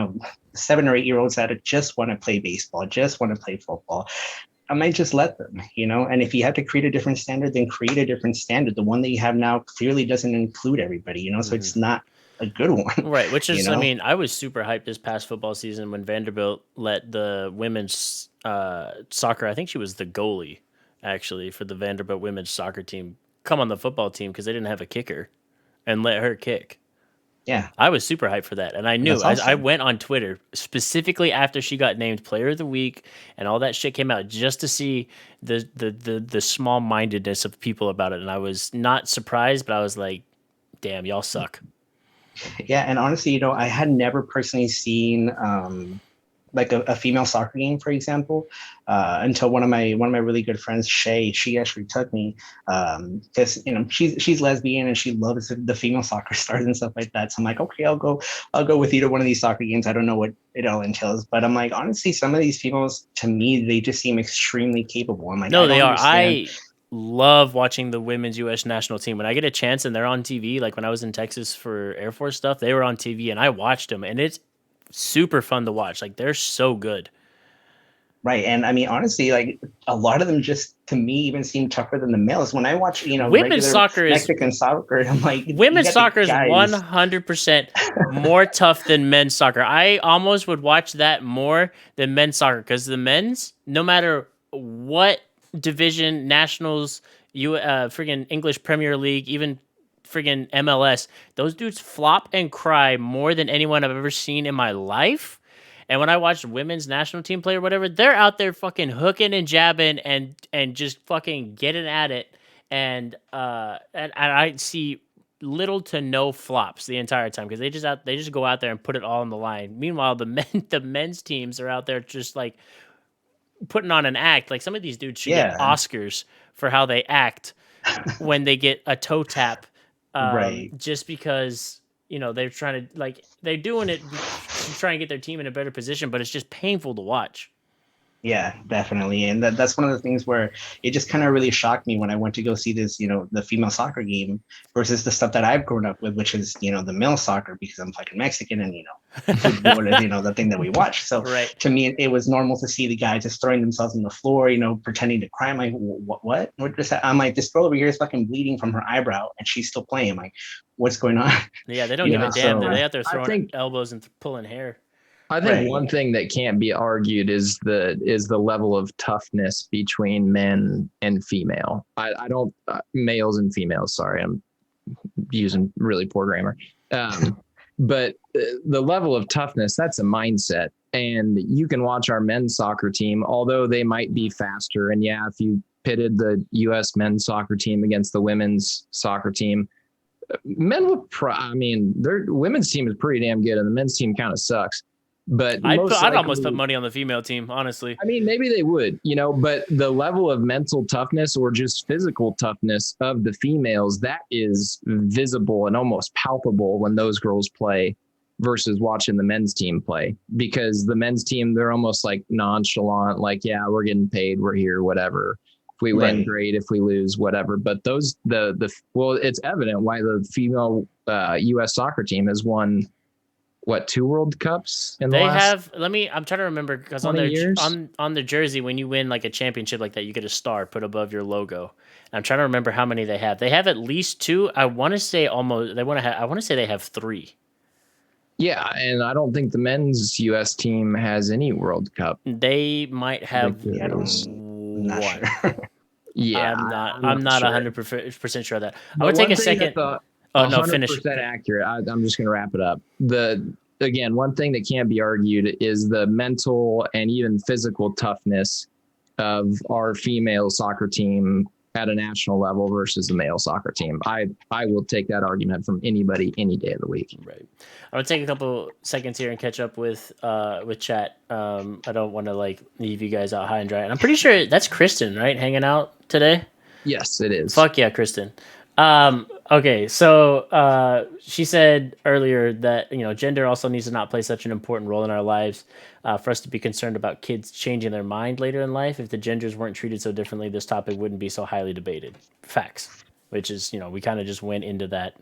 C: 7 or 8 year olds that just want to play baseball, just want to play football. I might just let them, and if you have to create a different standard, then create a different standard. The one that you have now clearly doesn't include everybody, so it's not a good one.
A: Right, which is, I mean, I was super hyped this past football season when Vanderbilt let the women's soccer, I think she was the goalie, actually, for the Vanderbilt women's soccer team, come on the football team because they didn't have a kicker and let her kick.
C: Yeah,
A: I was super hyped for that. And I knew, awesome. I went on Twitter specifically after she got named Player of the Week and all that shit came out just to see the small-mindedness of people about it. And I was not surprised, but I was like, damn, y'all suck.
C: Yeah, and honestly, I had never personally seen like a female soccer game, for example, until one of my really good friends, Shay, she actually took me because she's lesbian and she loves the female soccer stars and stuff like that. So I'm like, okay, I'll go with you to one of these soccer games. I don't know what it all entails, but I'm like, honestly, some of these females, to me, they just seem extremely capable. I'm like,
A: no, they are. I love watching the women's U.S. national team. When I get a chance and they're on TV, like when I was in Texas for Air Force stuff, they were on TV and I watched them, and it's super fun to watch. Like, they're so good.
C: Right. And I mean, honestly, like a lot of them just, to me, even seem tougher than the males. When I watch,
A: women's soccer
C: Mexican soccer, I'm like,
A: women's soccer is 100% more tough than men's soccer. I almost would watch that more than men's soccer because the men's, no matter what division, nationals, friggin' English Premier League, even friggin' MLS, those dudes flop and cry more than anyone I've ever seen in my life. And when I watch women's national team play or whatever, they're out there fucking hooking and jabbing and just fucking getting at it. And I see little to no flops the entire time because they just go out there and put it all on the line. Meanwhile, the men's teams are out there just like putting on an act. Like, some of these dudes should get Oscars for how they act when they get a toe tap,
C: right?
A: Just because they're trying to, like, they're doing it to try and get their team in a better position, but it's just painful to watch.
C: Yeah, definitely. And that's one of the things where it just kind of really shocked me when I went to go see this, the female soccer game versus the stuff that I've grown up with, which is, the male soccer, because I'm fucking Mexican and, football is, the thing that we watch. So
A: right.
C: To me, it was normal to see the guys just throwing themselves on the floor, pretending to cry. I'm like, what? I'm like, this girl over here is fucking bleeding from her eyebrow and she's still playing. I'm like, what's going on?
A: Yeah, they don't give a damn. They're out there throwing elbows and pulling hair.
B: I think one thing that can't be argued is the level of toughness between men and female. I don't males and females. Sorry, I'm using really poor grammar. But the level of toughness, that's a mindset. And you can watch our men's soccer team, although they might be faster. And yeah, if you pitted the U.S. men's soccer team against the women's soccer team, men would. Their women's team is pretty damn good, and the men's team kind of sucks. But
A: I'd almost put money on the female team, honestly.
B: I mean, maybe they would, but the level of mental toughness or just physical toughness of the females, that is visible and almost palpable when those girls play versus watching the men's team play. Because the men's team, they're almost like nonchalant, like, yeah, we're getting paid, we're here, whatever. If we win, great. If we lose, whatever. But those, it's evident why the female U.S. soccer team has won 2 World Cups in the
A: They
B: last
A: have. I'm trying to remember because on
B: 20
A: their
B: years?
A: on their jersey, when you win like a championship like that, you get a star put above your logo. I'm trying to remember how many they have. They have at least 2. I want to say almost. They want to have. I want to say they have 3.
B: Yeah, and I don't think the men's US team has any World Cup
A: They might have
C: Yeah,
B: victories.
C: I'm not sure.
A: one.
B: Yeah,
A: I'm
B: I'm
A: not
B: sure.
A: 100% sure of that. I
B: But
A: would take
B: one
A: a
B: thing
A: second.
B: that's
A: Oh no, finish.
B: 100% accurate. I'm just going to wrap it up. Again, one thing that can't be argued is the mental and even physical toughness of our female soccer team at a national level versus the male soccer team. I will take that argument from anybody any day of the week.
A: Right. I'm gonna take a couple seconds here and catch up with chat. I don't want to like leave you guys out high and dry. And I'm pretty sure that's Kristen, right? Hanging out today.
B: Yes, it is.
A: Fuck yeah, Kristen. Okay, so she said earlier that gender also needs to not play such an important role in our lives for us to be concerned about kids changing their mind later in life. If the genders weren't treated so differently, this topic wouldn't be so highly debated. Facts. Which is we kind of just went into that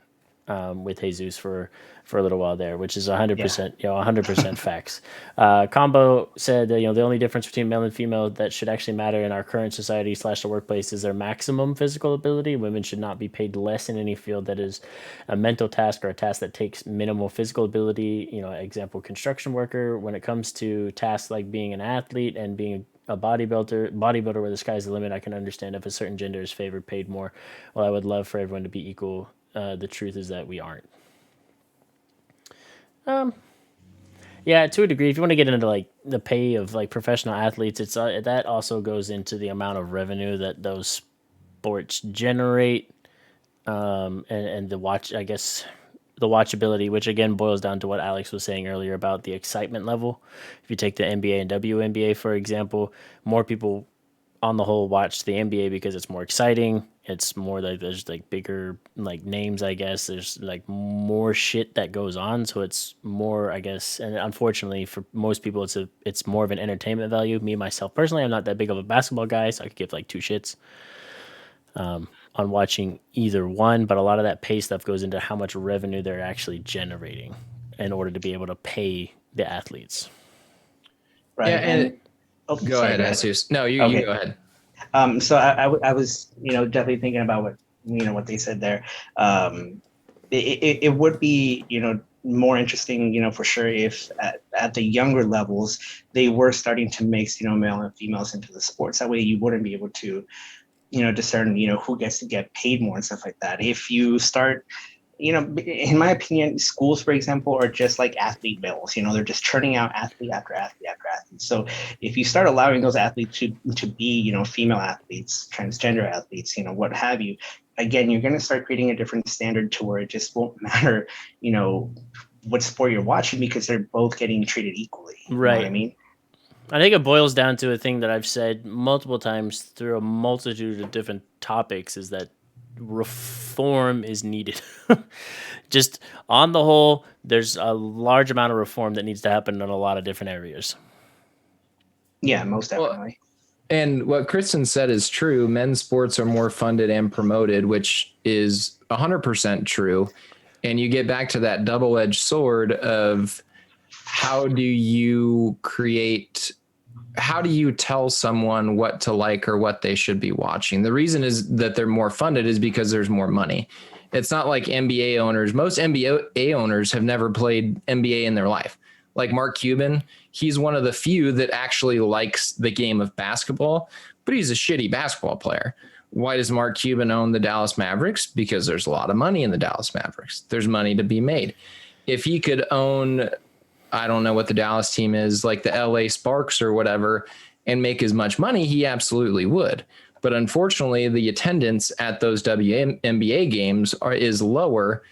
A: with Jesus for a little while there, which is 100%, 100% facts. Combo said that, the only difference between male and female that should actually matter in our current society / the workplace is their maximum physical ability. Women should not be paid less in any field that is a mental task or a task that takes minimal physical ability. Example, construction worker. When it comes to tasks like being an athlete and being a bodybuilder where the sky's the limit, I can understand if a certain gender is favored, paid more. Well, I would love for everyone to be equal. The truth is that we aren't. Yeah, to a degree. If you want to get into like the pay of like professional athletes, it's that also goes into the amount of revenue that those sports generate, and the watchability, which again boils down to what Alex was saying earlier about the excitement level. If you take the NBA and WNBA for example, more people on the whole watch the NBA because it's more exciting. It's more like there's like bigger like names, I guess. There's like more shit that goes on, so it's more, I guess. And unfortunately, for most people, it's more of an entertainment value. Me myself personally, I'm not that big of a basketball guy, so I could give like 2 shits on watching either one. But a lot of that pay stuff goes into how much revenue they're actually generating in order to be able to pay the athletes.
C: Right.
B: Yeah, and go ahead, Jesus. No, you go ahead.
C: So I was, definitely thinking about what they said there. It would be, more interesting, for sure, if at the younger levels they were starting to mix, male and females into the sports. That way, you wouldn't be able to, discern, who gets to get paid more and stuff like that. If you start, in my opinion, schools, for example, are just like athlete mills. They're just churning out athlete after athlete after athlete. So if you start allowing those athletes to be, female athletes, transgender athletes, what have you, again, you're going to start creating a different standard to where it just won't matter, what sport you're watching because they're both getting treated equally.
A: Right.
C: You know what I mean?
A: I think it boils down to a thing that I've said multiple times through a multitude of different topics is that reform is needed. Just on the whole, there's a large amount of reform that needs to happen in a lot of different areas.
C: Yeah, most definitely.
B: And what Kristen said is true. Men's sports are more funded and promoted, which is 100% true. And you get back to that double-edged sword of how do you tell someone what to like or what they should be watching? The reason is that they're more funded is because there's more money. It's not like NBA owners. Most NBA owners have never played NBA in their life. Like Mark Cuban, he's one of the few that actually likes the game of basketball, but he's a shitty basketball player. Why does Mark Cuban own the Dallas Mavericks? Because there's a lot of money in the Dallas Mavericks. There's money to be made. If he could own, I don't know what the Dallas team is, like the LA Sparks or whatever, and make as much money, he absolutely would. But unfortunately, the attendance at those WNBA games is lower.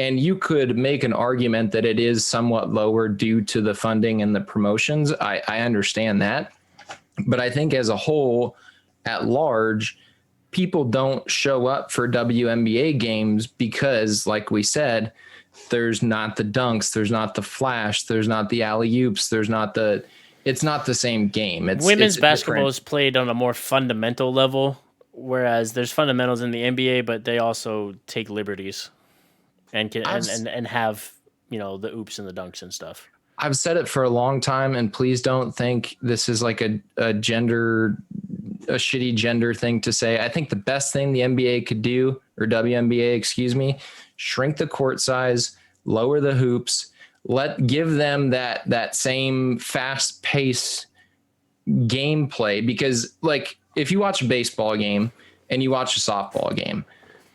B: And you could make an argument that it is somewhat lower due to the funding and the promotions. I understand that. But I think as a whole, at large, people don't show up for WNBA games because, like we said, there's not the dunks, there's not the flash, there's not the alley-oops, it's not the same game.
A: Women's basketball is played on a more fundamental level, whereas there's fundamentals in the NBA, but they also take liberties and can and have the oops and the dunks and stuff.
B: I've said it for a long time, and please don't think this is like a shitty gender thing to say. I think the best thing the NBA could do, or WNBA, excuse me, shrink the court size, lower the hoops, give them that same fast pace gameplay. Because like if you watch a baseball game and you watch a softball game,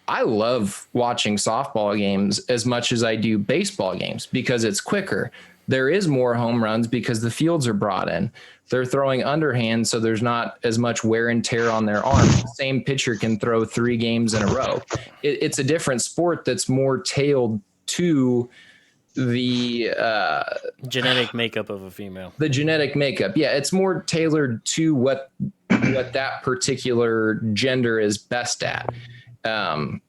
B: I love watching softball games as much as I do baseball games because it's quicker. There is more home runs because the fields are brought in. They're throwing underhand, so there's not as much wear and tear on their arms. The same pitcher can throw 3 games in a row. It's a different sport that's more tailored to the
A: genetic makeup of a female.
B: The genetic makeup. Yeah, it's more tailored to what that particular gender is best at.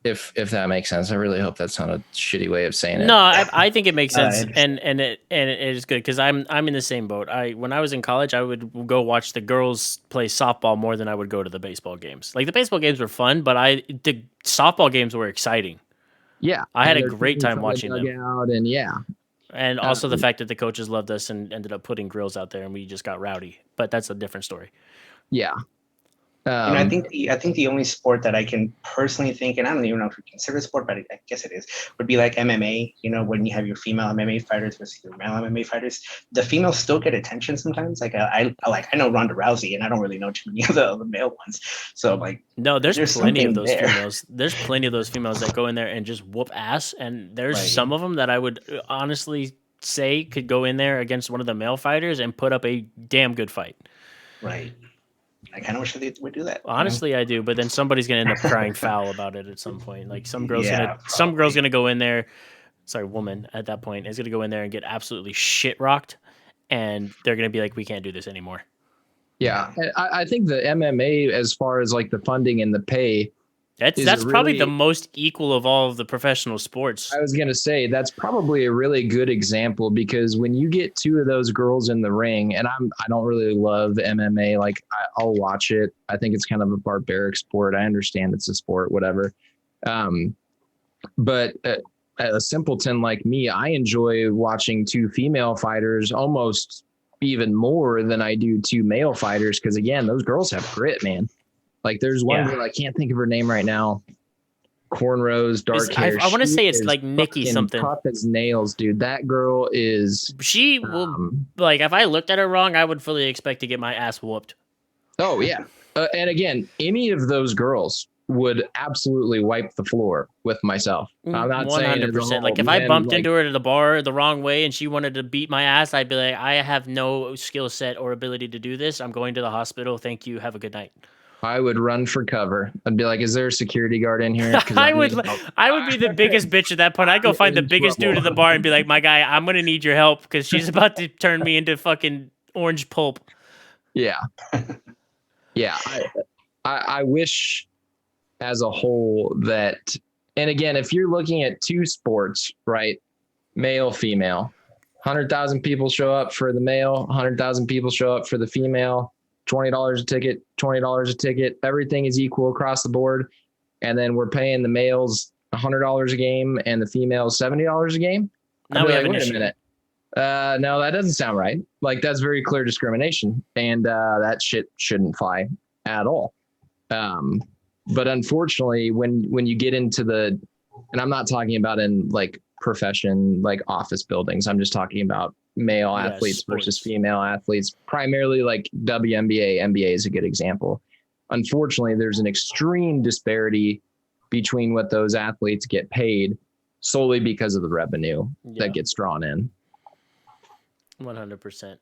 B: If that makes sense. I really hope that's not a shitty way of saying it.
A: No, I think it makes sense, and it is good because I'm in the same boat. When I was in college, I would go watch the girls play softball more than I would go to the baseball games. Like the baseball games were fun, but the softball games were exciting.
B: Yeah,
A: I had a great time watching them.
B: And
A: also the fact that the coaches loved us and ended up putting grills out there, and we just got rowdy. But that's a different story.
B: Yeah.
C: I think the only sport that I can personally think, and I don't even know if we consider a sport, but I guess it is, would be like MMA. When you have your female MMA fighters versus your male MMA fighters, the females still get attention sometimes. Like I know Ronda Rousey, and I don't really know too many of the male ones. So like,
A: no, there's plenty of those females. There's plenty of those females that go in there and just whoop ass, and there's some of them that I would honestly say could go in there against one of the male fighters and put up a damn good fight.
C: Right. I kind of wish they would do that.
A: Honestly, I do, but then somebody's gonna end up crying foul about it at some point. Like some girl's gonna go in there. Sorry, woman at that point is gonna go in there and get absolutely shit rocked, and they're gonna be like, "We can't do this anymore."
B: Yeah, I think the MMA, as far as like the funding and the pay,
A: that's probably the most equal of all of the professional sports.
B: I was gonna say that's probably a really good example because when you get 2 of those girls in the ring, and I don't really love MMA, like I'll watch it. I think it's kind of a barbaric sport. I understand it's a sport, whatever. But a simpleton like me, I enjoy watching 2 female fighters almost even more than I do 2 male fighters because again, those girls have grit, man. Like there's one girl, I can't think of her name right now. Cornrows, dark hair.
A: I want to say it's like Nikki something.
B: Tough as nails, dude. That girl is.
A: She will like if I looked at her wrong, I would fully expect to get my ass whooped.
B: Oh yeah, and again, any of those girls would absolutely wipe the floor with myself. I'm not 100%.
A: Like if I bumped into her at the bar the wrong way and she wanted to beat my ass, I'd be like, I have no skill set or ability to do this. I'm going to the hospital. Thank you. Have a good night.
B: I would run for cover. I'd be like, "Is there a security guard in here?"
A: I would be the biggest bitch at that point. I'd go find the biggest dude at the bar and be like, "My guy, I'm gonna need your help because she's about to turn me into fucking orange pulp."
B: Yeah, yeah. I wish, as a whole, that, and again, if you're looking at 2 sports, right, male, female, 100,000 people show up for the male, 100,000 people show up for the female. $20 a ticket, $20 a ticket. Everything is equal across the board. And then we're paying the males $100 a game and the females $70 a game.
A: Now we have
B: wait a minute. No, that doesn't sound right. Like that's very clear discrimination. And that shit shouldn't fly at all. But unfortunately, when you get into and I'm not talking about in like profession, like office buildings. I'm just talking about male athletes versus female athletes, primarily like WNBA. NBA is a good example. Unfortunately, there's an extreme disparity between what those athletes get paid solely because of the revenue that gets drawn in.
A: 100%.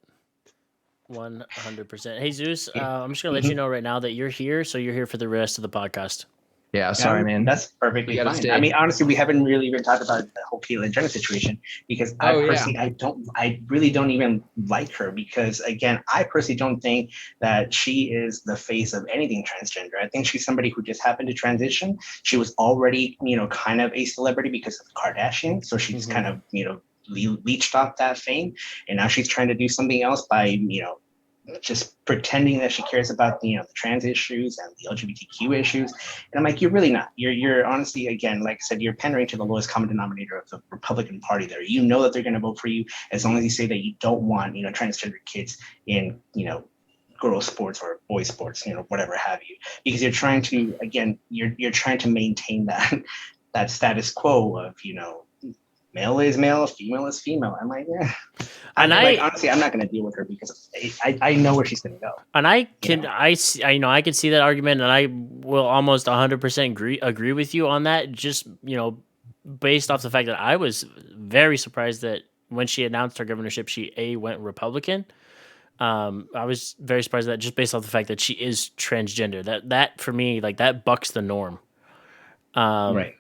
A: 100%. Hey, Zeus, I'm just going to let you know right now that you're here. So you're here for the rest of the podcast.
B: Yeah, sorry, man.
C: That's perfectly fine. Stay. I mean, honestly, we haven't really even talked about the whole Caitlyn Jenner situation because I really don't even like her because, again, I personally don't think that she is the face of anything transgender. I think she's somebody who just happened to transition. She was already, kind of a celebrity because of the Kardashians. So she's kind of, leached off that fame. And now she's trying to do something else by, just pretending that she cares about the trans issues and the LGBTQ issues. And I'm like, you're really not. You're honestly, again, like I said, you're pandering to the lowest common denominator of the Republican Party there. You know that they're going to vote for you as long as you say that you don't want, transgender kids in, girls sports or boys sports, whatever have you, because you're trying to, again, you're trying to maintain that status quo of, male is male, female is female. I'm like, yeah.
A: And
C: honestly, I'm not going to deal with her because I know where she's going to go.
A: And I can I can see that argument, and I will almost 100% agree with you on that. Just based off the fact that I was very surprised that when she announced her governorship, she went Republican. I was very surprised at that, just based off the fact that she is transgender. That for me, like, that bucks the norm.
C: Right.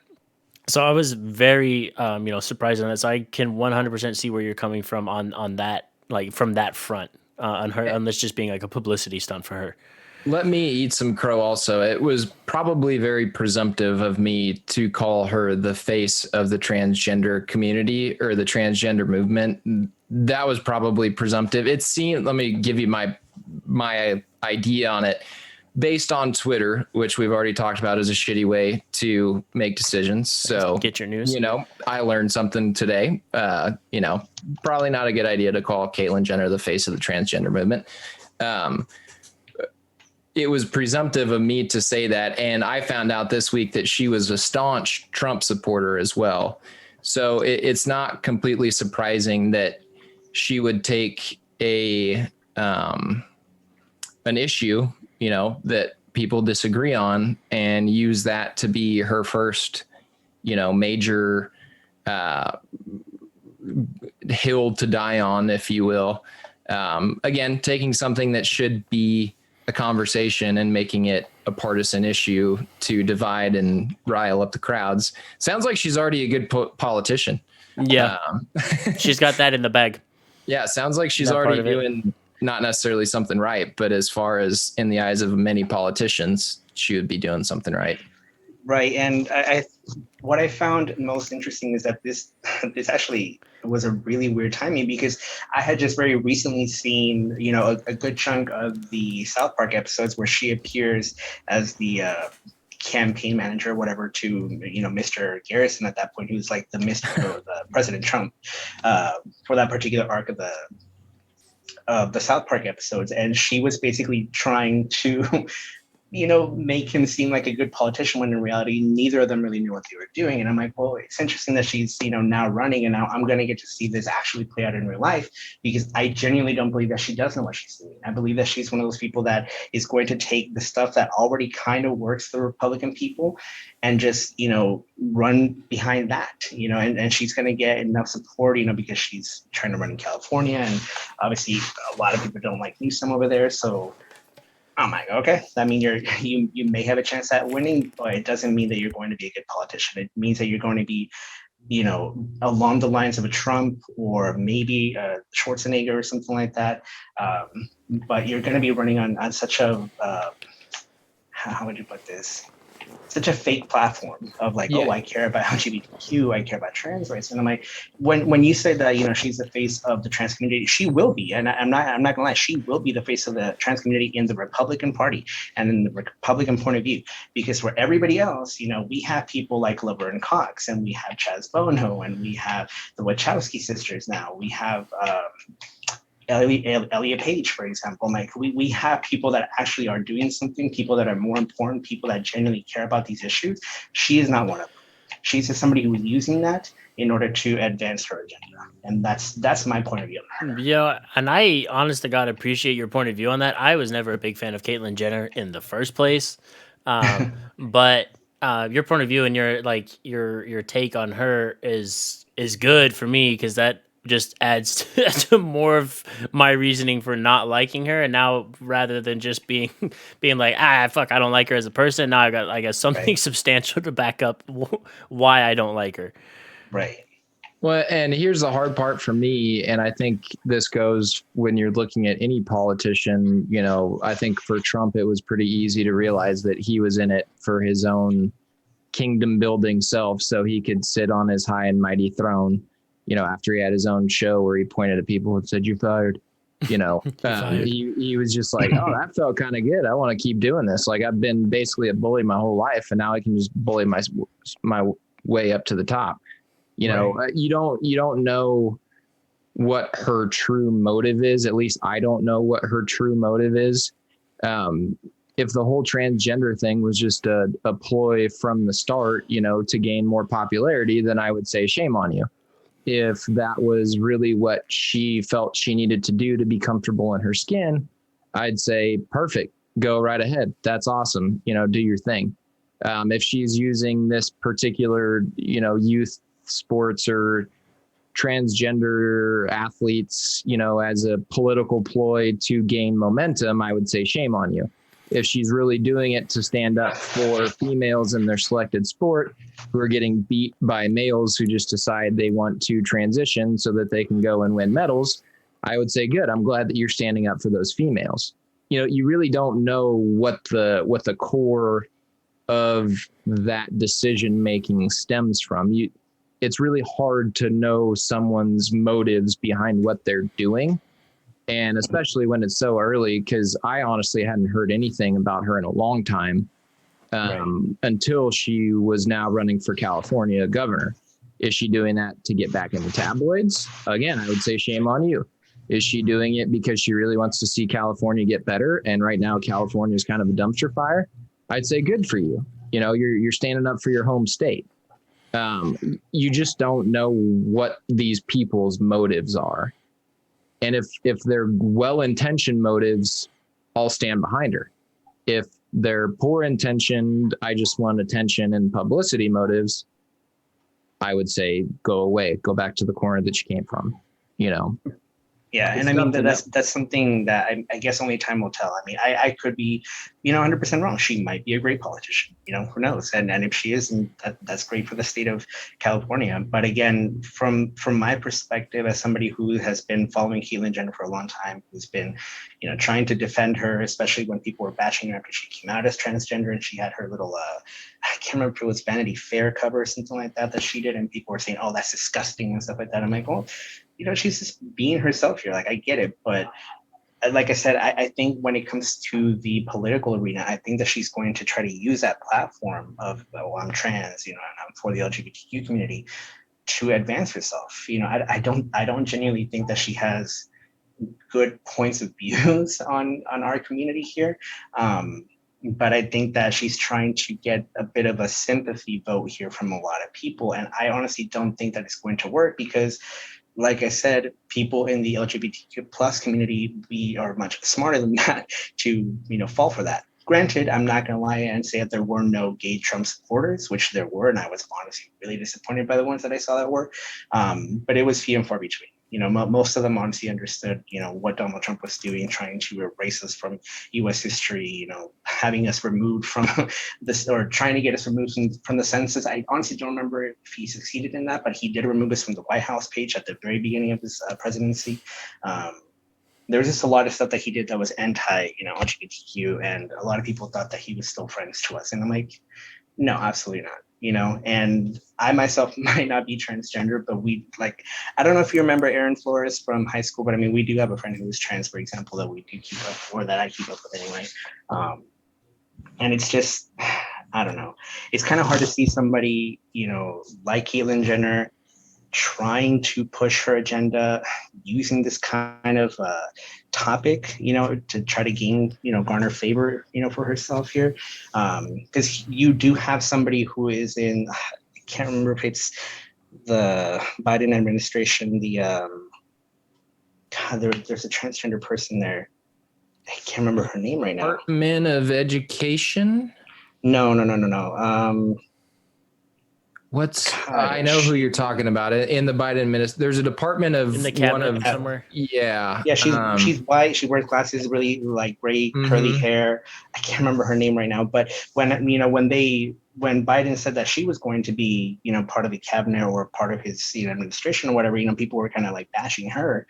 A: So I was very surprised on that. So I can 100% see where you're coming from on that, like, from that front, on this just being like a publicity stunt for her.
B: Let me eat some crow also. It was probably very presumptive of me to call her the face of the transgender community or the transgender movement. That was probably presumptive. It seemed, let me give you my idea on it. Based on Twitter, which we've already talked about is a shitty way to make decisions. So
A: get your news.
B: I learned something today. Probably not a good idea to call Caitlyn Jenner the face of the transgender movement. It was presumptive of me to say that. And I found out this week that she was a staunch Trump supporter as well. So it's not completely surprising that she would take an issue, that people disagree on and use that to be her first, major hill to die on, if you will. Again, taking something that should be a conversation and making it a partisan issue to divide and rile up the crowds. Sounds like she's already a good politician.
A: Yeah. She's got that in the bag.
B: Yeah. Sounds like she's already doing not necessarily something right, but as far as in the eyes of many politicians, she would be doing something right.
C: Right. And what I found most interesting is that this actually was a really weird timing, because I had just very recently seen, a good chunk of the South Park episodes where she appears as the campaign manager or whatever to, Mr. Garrison at that point, who's like the Mr. the President Trump for that particular arc of the South Park episodes. And she was basically trying to make him seem like a good politician, when in reality, neither of them really knew what they were doing. And I'm like, well, it's interesting that she's, now running, and now I'm going to get to see this actually play out in real life, because I genuinely don't believe that she does know what she's doing. I believe that she's one of those people that is going to take the stuff that already kind of works for the Republican people and just, run behind that, and she's going to get enough support, because she's trying to run in California. And obviously a lot of people don't like Newsom over there. So I'm like, okay, I mean, you may have a chance at winning, but it doesn't mean that you're going to be a good politician. It means that you're going to be, along the lines of a Trump or maybe a Schwarzenegger or something like that. But you're going to be running on such a, how would you put this? Such a fake platform of like, oh, I care about LGBTQ, I care about trans rights. And I'm like, when you say that, she's the face of the trans community, she will be. And I'm not gonna lie, she will be the face of the trans community in the Republican Party and in the Republican point of view. Because for everybody else, we have people like Laverne Cox, and we have Chaz Bono, and we have the Wachowski sisters now. We have Elliot Page, for example. Like, we have people that actually are doing something, people that are more important, people that genuinely care about these issues. She is not one of them. She's just somebody who's using that in order to advance her agenda. And that's my point of view on her.
A: Yeah, and I, honest to God, appreciate your point of view on that. I was never a big fan of Caitlyn Jenner in the first place. But your point of view and your take on her is good for me, because that just adds to more of my reasoning for not liking her. And now, rather than just being like, fuck, I don't like her as a person, now I got something substantial to back up why I don't like her.
C: Right.
B: Well, and here's the hard part for me, and I think this goes when you're looking at any politician. I think for Trump, it was pretty easy to realize that he was in it for his own kingdom building self, so he could sit on his high and mighty throne, after he had his own show where he pointed at people and said, "You're fired." He was just like, oh, that felt kind of good. I want to keep doing this. Like, I've been basically a bully my whole life, and now I can just bully my way up to the top. You don't know what her true motive is. At least I don't know what her true motive is. If the whole transgender thing was just a ploy from the start, to gain more popularity, then I would say shame on you. If that was really what she felt she needed to do to be comfortable in her skin, I'd say perfect, go right ahead. That's awesome. Do your thing. If she's using this particular, youth sports or transgender athletes, as a political ploy to gain momentum, I would say shame on you. If she's really doing it to stand up for females in their selected sport who are getting beat by males who just decide they want to transition so that they can go and win medals, I would say, good. I'm glad that you're standing up for those females. You really don't know what the core of that decision making stems from. It's really hard to know someone's motives behind what they're doing. And especially when it's so early, because I honestly hadn't heard anything about her in a long time until she was now running for California governor. Is she doing that to get back in the tabloids? Again, I would say shame on you. Is she doing it because she really wants to see California get better? And right now, California is kind of a dumpster fire. I'd say good for you. You're standing up for your home state. You just don't know what these people's motives are. And if they're well-intentioned motives, I'll stand behind her. If they're poor-intentioned, I just want attention and publicity motives, I would say go away, go back to the corner that you came from,
C: Yeah, and I mean that's something that I guess only time will tell. I mean, I could be, 100% wrong. She might be a great politician. Who knows? And if she isn't, that's great for the state of California. But again, from my perspective, as somebody who has been following Caitlyn Jenner for a long time, who's been, trying to defend her, especially when people were bashing her after she came out as transgender and she had her little, I can't remember if it was Vanity Fair cover or something like that she did, and people were saying, "Oh, that's disgusting" and stuff like that. I'm like, well, she's just being herself here. Like, I get it. But like I said, I think when it comes to the political arena, I think that she's going to try to use that platform of, well, I'm trans, and I'm for the LGBTQ community to advance herself. I don't genuinely think that she has good points of views on our community here. But I think that she's trying to get a bit of a sympathy vote here from a lot of people. And I honestly don't think that it's going to work because, like I said, people in the LGBTQ plus community, we are much smarter than that to, fall for that. Granted, I'm not going to lie and say that there were no gay Trump supporters, which there were, and I was honestly really disappointed by the ones that I saw that were. But it was few and far between. Most of them honestly understood, what Donald Trump was doing, trying to erase us from U.S. history, having us removed from this, or trying to get us removed from the census. I honestly don't remember if he succeeded in that, but he did remove us from the White House page at the very beginning of his presidency. There was just a lot of stuff that he did that was anti, LGBTQ, and a lot of people thought that he was still friends to us. And I'm like, no, absolutely not. And I myself might not be transgender, but I don't know if you remember Aaron Flores from high school, but I mean, we do have a friend who is trans, for example, that we do keep up, or that I keep up with anyway. And it's just, I don't know. It's kind of hard to see somebody, like Caitlyn Jenner trying to push her agenda using this kind of topic, to try to gain, garner favor, for herself here. Because you do have somebody who is in, I can't remember if it's the Biden administration, there's a transgender person there. I can't remember her name right now.
B: Department of Education?
C: No.
B: I know who you're talking about. In the Biden administration, there's a department of
A: in the cabinet somewhere.
B: Yeah.
C: Yeah, she's white. She wears glasses, really like gray curly hair. I can't remember her name right now. But when Biden said that she was going to be, part of the cabinet or part of his, administration or whatever, people were kind of like bashing her,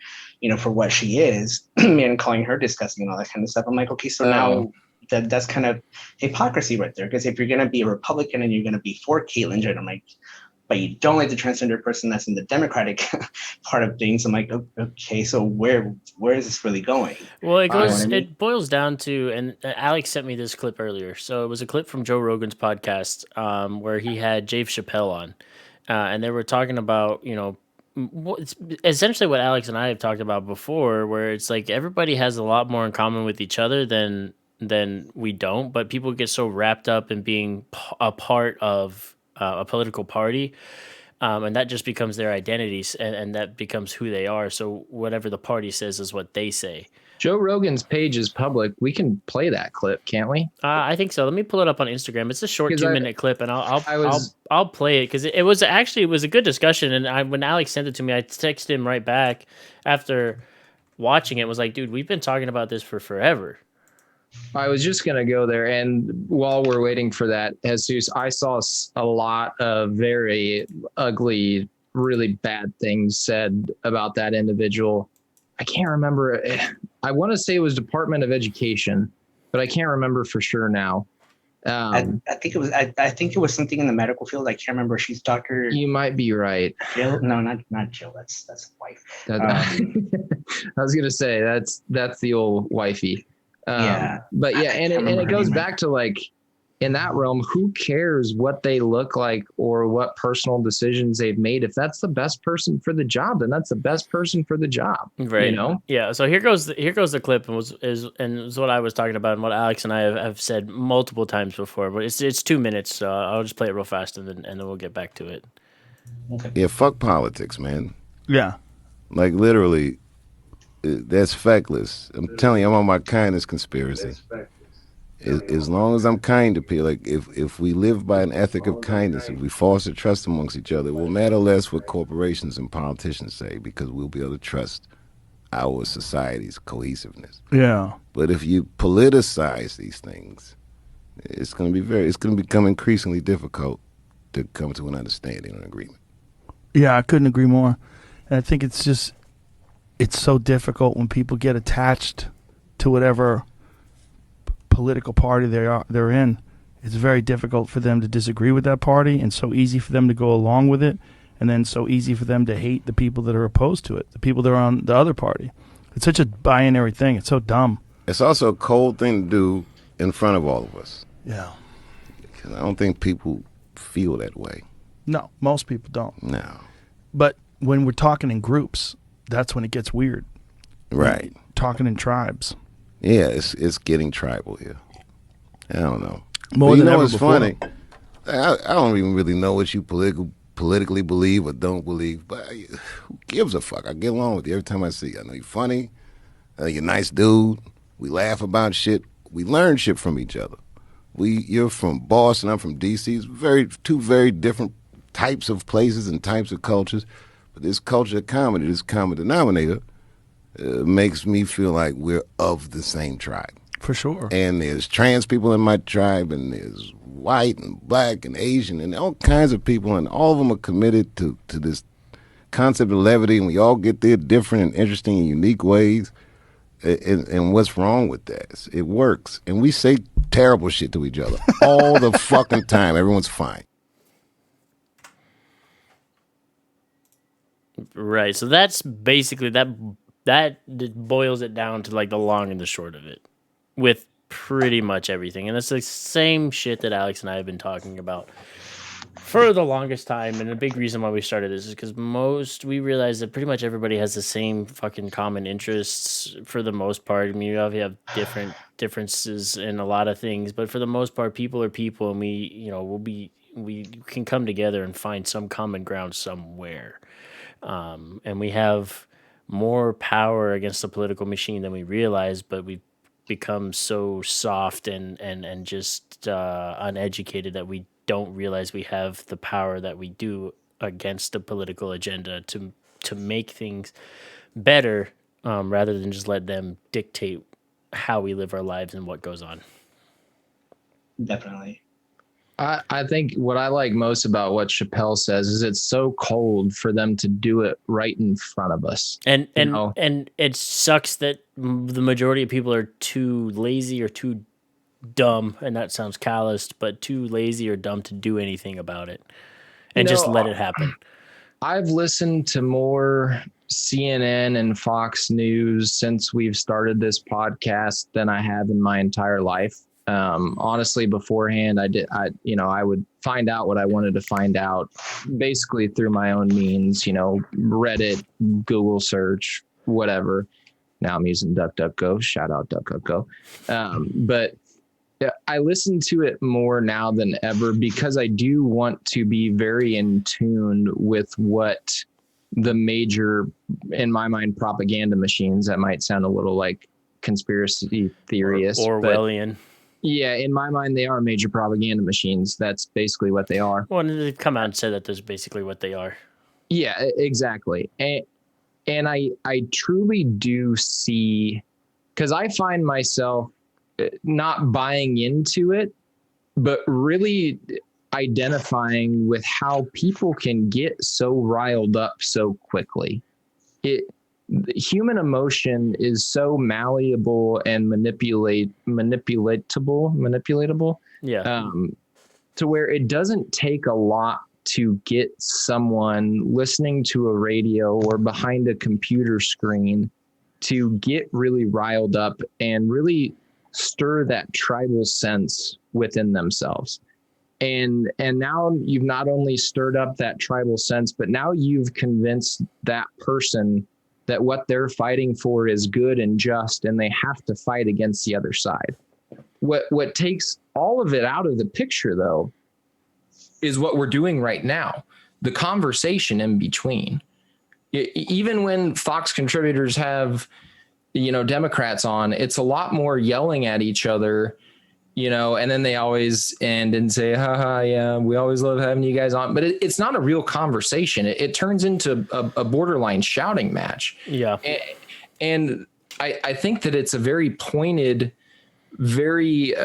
C: for what she is and calling her disgusting and all that kind of stuff. I'm like, okay, so now that's kind of hypocrisy right there. Because if you're going to be a Republican and you're going to be for Caitlyn Jenner, I'm like, but you don't like the transgender person that's in the Democratic part of things. I'm like, okay, so where is this really going?
A: Well,
C: You know what I mean?
A: it boils down to, and Alex sent me this clip earlier. So it was a clip from Joe Rogan's podcast, where he had Dave Chappelle on, and they were talking about, it's essentially what Alex and I have talked about before, where it's like everybody has a lot more in common with each other than we don't, but people get so wrapped up in being a part of a political party, and that just becomes their identities, and that becomes who they are. So whatever the party says is what they say.
B: Joe Rogan's page is public. We can play that clip, can't we?
A: I think so. Let me pull it up on Instagram. It's a short
B: 'Cause
A: 2 minute clip, and
B: I was-
A: I'll play it because it was actually, it was a good discussion. And when Alex sent it to me, I texted him right back after watching it. Was like, dude, we've been talking about this for forever.
B: I was just going to go there. And while we're waiting for that, Jesus, I saw a lot of very ugly, really bad things said about that individual. I can't remember. I want to say it was Department of Education, but I can't remember for sure now.
C: I think it was. I think it was something in the medical field. I can't remember. She's Dr.
B: You might be right.
C: Jill. No, not Jill. That's wife.
B: I was going to say that's the old wifey.
C: Yeah.
B: But yeah, and it goes back to like, in that realm, who cares what they look like or what personal decisions they've made? If that's the best person for the job, then that's the best person for the job.
A: Right.
B: You know?
A: Yeah. So here goes the clip, and is what I was talking about, and what Alex and I have said multiple times before. But it's 2 minutes, so I'll just play it real fast, and then we'll get back to it.
D: Okay. Yeah. Fuck politics, man.
E: Yeah.
D: Like literally, that's feckless. I'm telling you, I'm on my kindness conspiracy. As long as I'm kind to people, like if we live by an ethic of kindness, if we foster trust amongst each other, it will matter less what corporations and politicians say, because we'll be able to trust our society's cohesiveness.
E: Yeah.
D: But if you politicize these things, it's going to become increasingly difficult to come to an understanding and agreement.
E: Yeah, I couldn't agree more. And I think it's so difficult when people get attached to whatever political party they're in. It's very difficult for them to disagree with that party, and so easy for them to go along with it, and then so easy for them to hate the people that are opposed to it, the people that are on the other party. It's such a binary thing. It's so dumb.
D: It's also a cold thing to do in front of all of us.
E: Yeah.
D: Because I don't think people feel that way.
E: No, most people don't.
D: No.
E: But when we're talking in groups, that's when it gets weird.
D: Right.
E: Talking in tribes.
D: Yeah, it's getting tribal here. I don't know.
E: More than ever
D: what's
E: before.
D: funny? I don't even really know what you politically believe or don't believe, but who gives a fuck? I get along with you every time I see you. I know you're funny. You're a nice dude. We laugh about shit. We learn shit from each other. You're from Boston. I'm from D.C. It's two very different types of places and types of cultures. But this culture of comedy, this common denominator, makes me feel like we're of the same tribe.
E: For sure.
D: And there's trans people in my tribe, and there's white and black and Asian and all kinds of people, and all of them are committed to this concept of levity, and we all get there different and interesting and unique ways. And what's wrong with that? It works. And we say terrible shit to each other all the fucking time. Everyone's fine.
A: Right. So that's basically that boils it down to like the long and the short of it, with pretty much everything. And it's the same shit that Alex and I have been talking about for the longest time. And a big reason why we started this is because we realize that pretty much everybody has the same fucking common interests for the most part. I mean, you obviously have different differences in a lot of things, but for the most part, people are people, and we can come together and find some common ground somewhere. And we have more power against the political machine than we realize, but we've become so soft and just uneducated that we don't realize we have the power that we do against the political agenda to make things better, rather than just let them dictate how we live our lives and what goes on.
C: Definitely.
B: I think what I like most about what Chappelle says is it's so cold for them to do it right in front of us.
A: And it sucks that the majority of people are too lazy or too dumb, and that sounds calloused, but too lazy or dumb to do anything about it. and just let it happen.
B: I've listened to more CNN and Fox News since we've started this podcast than I have in my entire life. Honestly, beforehand, I would find out what I wanted to find out basically through my own means, Reddit, Google search, whatever. Now I'm using DuckDuckGo. Shout out DuckDuckGo. But I listen to it more now than ever because I do want to be very in tune with what the major, in my mind, propaganda machines, that might sound a little like conspiracy theorist.
A: Orwellian.
B: Yeah, in my mind, they are major propaganda machines. That's basically what they are.
A: Well, they've come out and said that that's basically what they are.
B: Yeah, exactly. And I truly do see, because I find myself not buying into it, but really identifying with how people can get so riled up so quickly. Human emotion is so malleable and manipulatable.
A: Yeah.
B: To where it doesn't take a lot to get someone listening to a radio or behind a computer screen to get really riled up and really stir that tribal sense within themselves. And now you've not only stirred up that tribal sense, but now you've convinced that person that what they're fighting for is good and just, and they have to fight against the other side. What takes all of it out of the picture, though, is what we're doing right now, the conversation in between. Even when Fox contributors have, Democrats on, it's a lot more yelling at each other, and then they always end and say, haha, yeah, we always love having you guys on. But it's not a real conversation. It turns into a borderline shouting match.
A: Yeah.
B: And I think that it's a very pointed, very,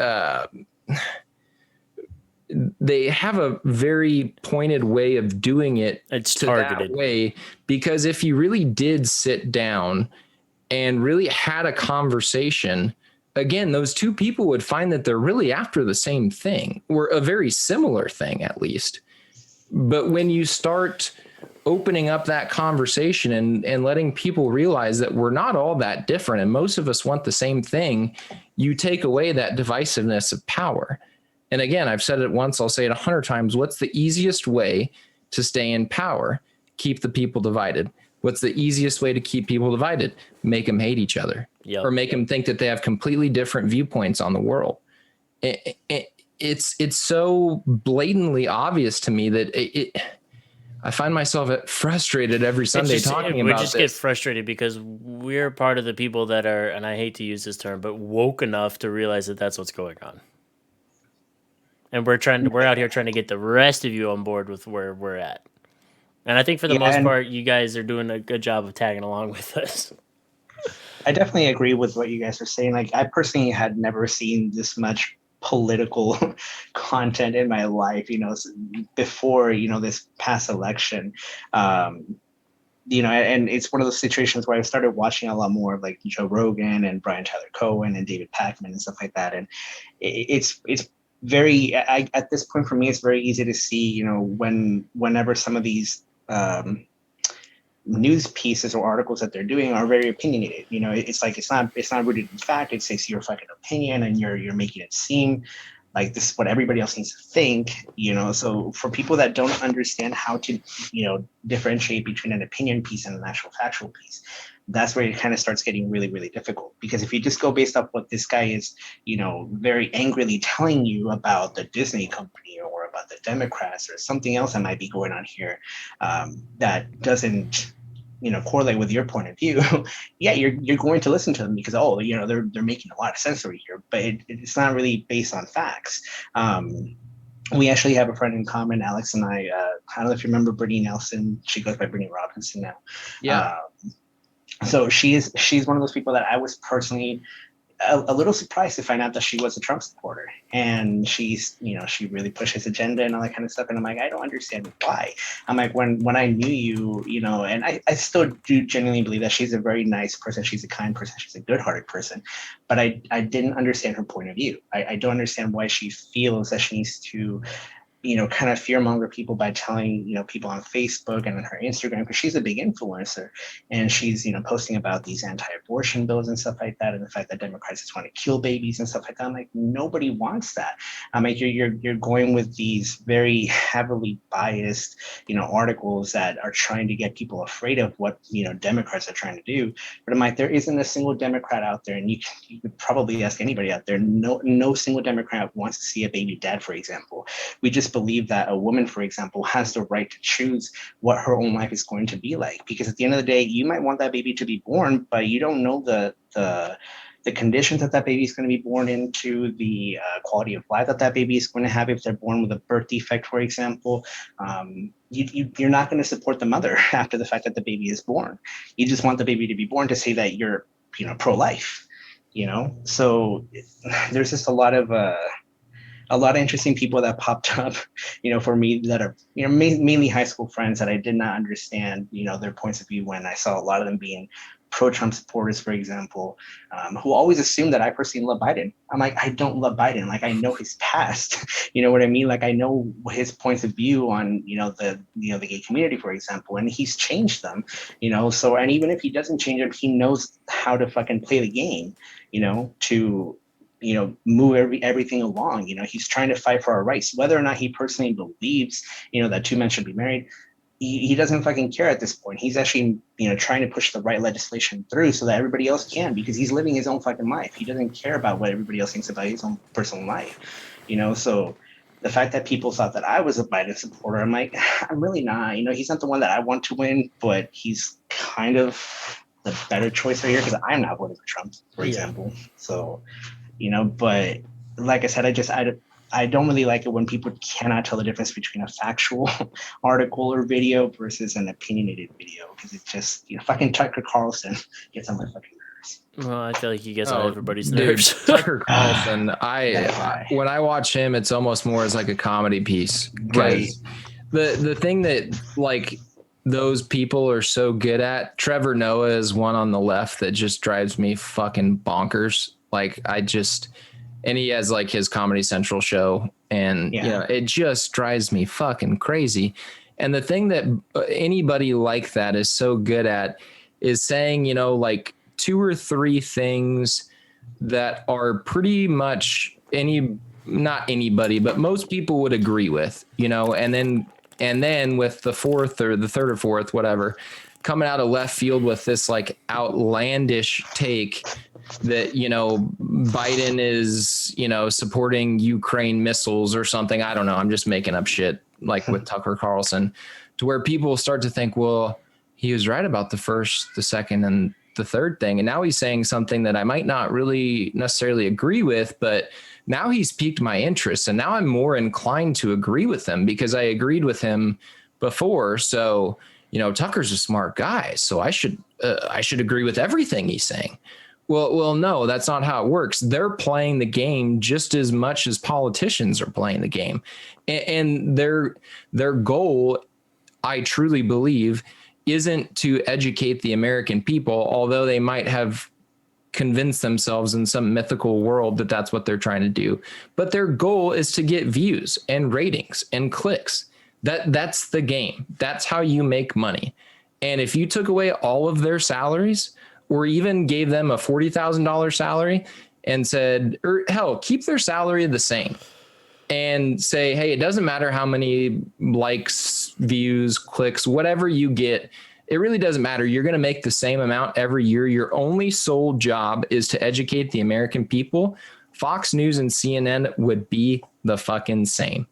B: they have a very pointed way of doing it.
A: It's targeted
B: that way, because if you really did sit down and really had a conversation, again, those two people would find that they're really after the same thing, or a very similar thing, at least. But when you start opening up that conversation and letting people realize that we're not all that different and most of us want the same thing, you take away that divisiveness of power. And again, I've said it once, I'll say it 100 times. What's the easiest way to stay in power? Keep the people divided. What's the easiest way to keep people divided? Make them hate each other.
A: Yep.
B: Or make them think that they have completely different viewpoints on the world. It's so blatantly obvious to me that I find myself frustrated every Sunday talking about this.
A: We just get frustrated because we're part of the people that are, and I hate to use this term, but woke enough to realize that that's what's going on. And we're out here trying to get the rest of you on board with where we're at. And I think for the most part, you guys are doing a good job of tagging along with us.
C: I definitely agree with what you guys are saying. Like, I personally had never seen this much political content in my life, before, this past election. And it's one of those situations where I started watching a lot more of like Joe Rogan and Brian Tyler Cohen and David Pakman and stuff like that. And it's very, at this point for me, it's very easy to see, whenever some of these news pieces or articles that they're doing are very opinionated. It's like it's not rooted in fact. It's your fucking opinion, and you're making it seem like this is what everybody else needs to think. So for people that don't understand how to differentiate between an opinion piece and an actual factual piece, that's where it kind of starts getting really, really difficult. Because if you just go based off what this guy is, very angrily telling you about the Disney company or about the Democrats or something else that might be going on here, that doesn't, correlate with your point of view, yeah, you're going to listen to them because, they're making a lot of sense over here, but it's not really based on facts. We actually have a friend in common, Alex and I don't know if you remember Brittany Nelson. She goes by Brittany Robinson now.
B: Yeah.
C: So she's one of those people that I was personally a little surprised to find out that she was a Trump supporter, and she's, she really pushed his agenda and all that kind of stuff. And I'm like, I don't understand why. I'm like, when I knew you, and I still do genuinely believe that she's a very nice person. She's a kind person. She's a good-hearted person, but I didn't understand her point of view. I don't understand why she feels that she needs to kind of fearmonger people by telling, people on Facebook and on her Instagram, because she's a big influencer, and she's, posting about these anti-abortion bills and stuff like that, and the fact that Democrats just want to kill babies and stuff like that. I'm like, nobody wants that. I'm like, you're going with these very heavily biased, articles that are trying to get people afraid of what, Democrats are trying to do. But I'm like, there isn't a single Democrat out there, and you could probably ask anybody out there, no single Democrat wants to see a baby dead, for example. We just believe that a woman, for example, has the right to choose what her own life is going to be like. Because at the end of the day, you might want that baby to be born, but you don't know the conditions that baby is going to be born into, the quality of life that baby is going to have if they're born with a birth defect, for example. You're not going to support the mother after the fact that the baby is born. You just want the baby to be born to say that you're, pro-life. So there's just a lot of interesting people that popped up, for me, that are, mainly high school friends that I did not understand, their points of view, when I saw a lot of them being pro-Trump supporters, for example, who always assume that I personally love Biden. I'm like, I don't love Biden. Like, I know his past, you know what I mean? Like, I know his points of view on, the gay community, for example, and he's changed them, so, and even if he doesn't change it, he knows how to fucking play the game, to, move everything along. He's trying to fight for our rights, whether or not he personally believes, that two men should be married. He doesn't fucking care at this point. He's actually, trying to push the right legislation through so that everybody else can, because he's living his own fucking life. He doesn't care about what everybody else thinks about his own personal life, so the fact that people thought that I was a Biden supporter, I'm like, I'm really not. He's not the one that I want to win, but he's kind of the better choice right here, because I'm not voting for Trump, for example. So, but like I said, I don't really like it when people cannot tell the difference between a factual article or video versus an opinionated video, because it's just, fucking Tucker Carlson gets on my fucking nerves.
A: Well, I feel like he gets on everybody's
B: Dude,
A: nerves.
B: Tucker Carlson, when I watch him, it's almost more as like a comedy piece.
C: Right.
B: The thing that, like, those people are so good at, Trevor Noah is one on the left that just drives me fucking bonkers. Like, and he has like his Comedy Central show, and it just drives me fucking crazy. And the thing that anybody like that is so good at is saying, like 2 or 3 things that are pretty much not anybody, but most people would agree with, and then with the fourth or the third or fourth, whatever, coming out of left field with this like outlandish take that, Biden is, supporting Ukraine missiles or something. I don't know. I'm just making up shit, like with Tucker Carlson, to where people start to think, well, he was right about the first, the second, and the third thing. And now he's saying something that I might not really necessarily agree with, but now he's piqued my interest. And now I'm more inclined to agree with him because I agreed with him before. So, Tucker's a smart guy, so I should agree with everything he's saying. Well, no, that's not how it works. They're playing the game just as much as politicians are playing the game. And their goal, I truly believe, isn't to educate the American people, although they might have convinced themselves in some mythical world that that's what they're trying to do. But their goal is to get views and ratings and clicks. That's the game. That's how you make money. And if you took away all of their salaries, or even gave them a $40,000 salary and said, or hell, keep their salary the same and say, hey, it doesn't matter how many likes, views, clicks, whatever you get, it really doesn't matter. You're going to make the same amount every year. Your only sole job is to educate the American people. Fox News and CNN would be the fucking same.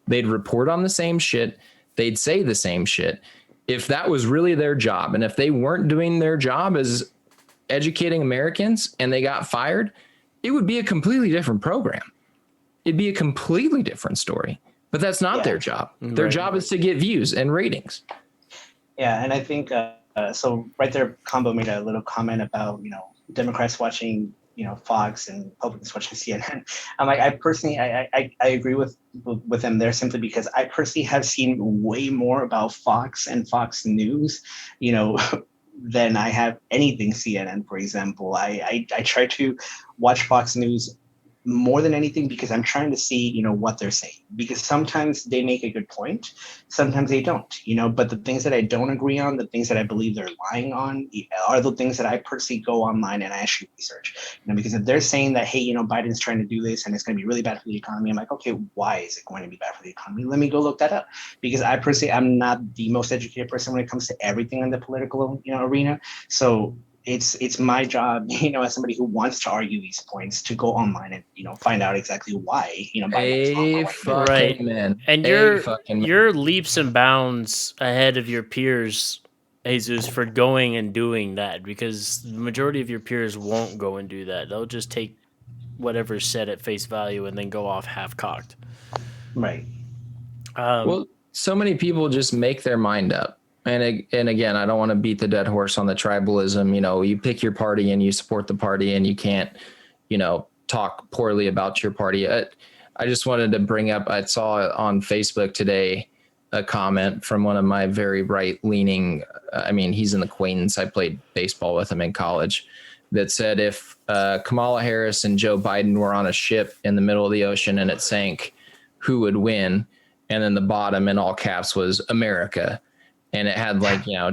B: They'd report on the same shit. They'd say the same shit. If that was really their job, and if they weren't doing their job as educating Americans and they got fired, it would be a completely different program. It'd be a completely different story. But that's not their job. Their job is to get views and ratings.
C: Yeah, and I think so. Right there, Combo made a little comment about Democrats watching Fox and Republicans watching CNN. I'm like, I personally, I agree with them there, simply because I personally have seen way more about Fox and Fox News, than I have anything CNN, for example. I try to watch Fox News more than anything because I'm trying to see, what they're saying. Because sometimes they make a good point, sometimes they don't, but the things that I don't agree on, the things that I believe they're lying on, are the things that I personally go online and I actually research. Because if they're saying that, hey, Biden's trying to do this and it's going to be really bad for the economy, I'm like, okay, why is it going to be bad for the economy? Let me go look that up. Because I personally, I'm not the most educated person when it comes to everything in the political, arena. So it's my job, as somebody who wants to argue these points, to go online and find out exactly why Biden is wrong or why he's
A: Right.
B: fucking man.
A: And you're leaps and bounds ahead of your peers, Jesus, for going and doing that, because the majority of your peers won't go and do that. They'll just take whatever's said at face value and then go off half cocked.
C: right.
B: Well, so many people just make their mind up. And again, I don't want to beat the dead horse on the tribalism. You pick your party and you support the party, and you can't, talk poorly about your party. I just wanted to bring up, I saw on Facebook today a comment from one of my very right-leaning, he's an acquaintance. I played baseball with him in college, that said if Kamala Harris and Joe Biden were on a ship in the middle of the ocean and it sank, who would win? And then the bottom in all caps was America. And it had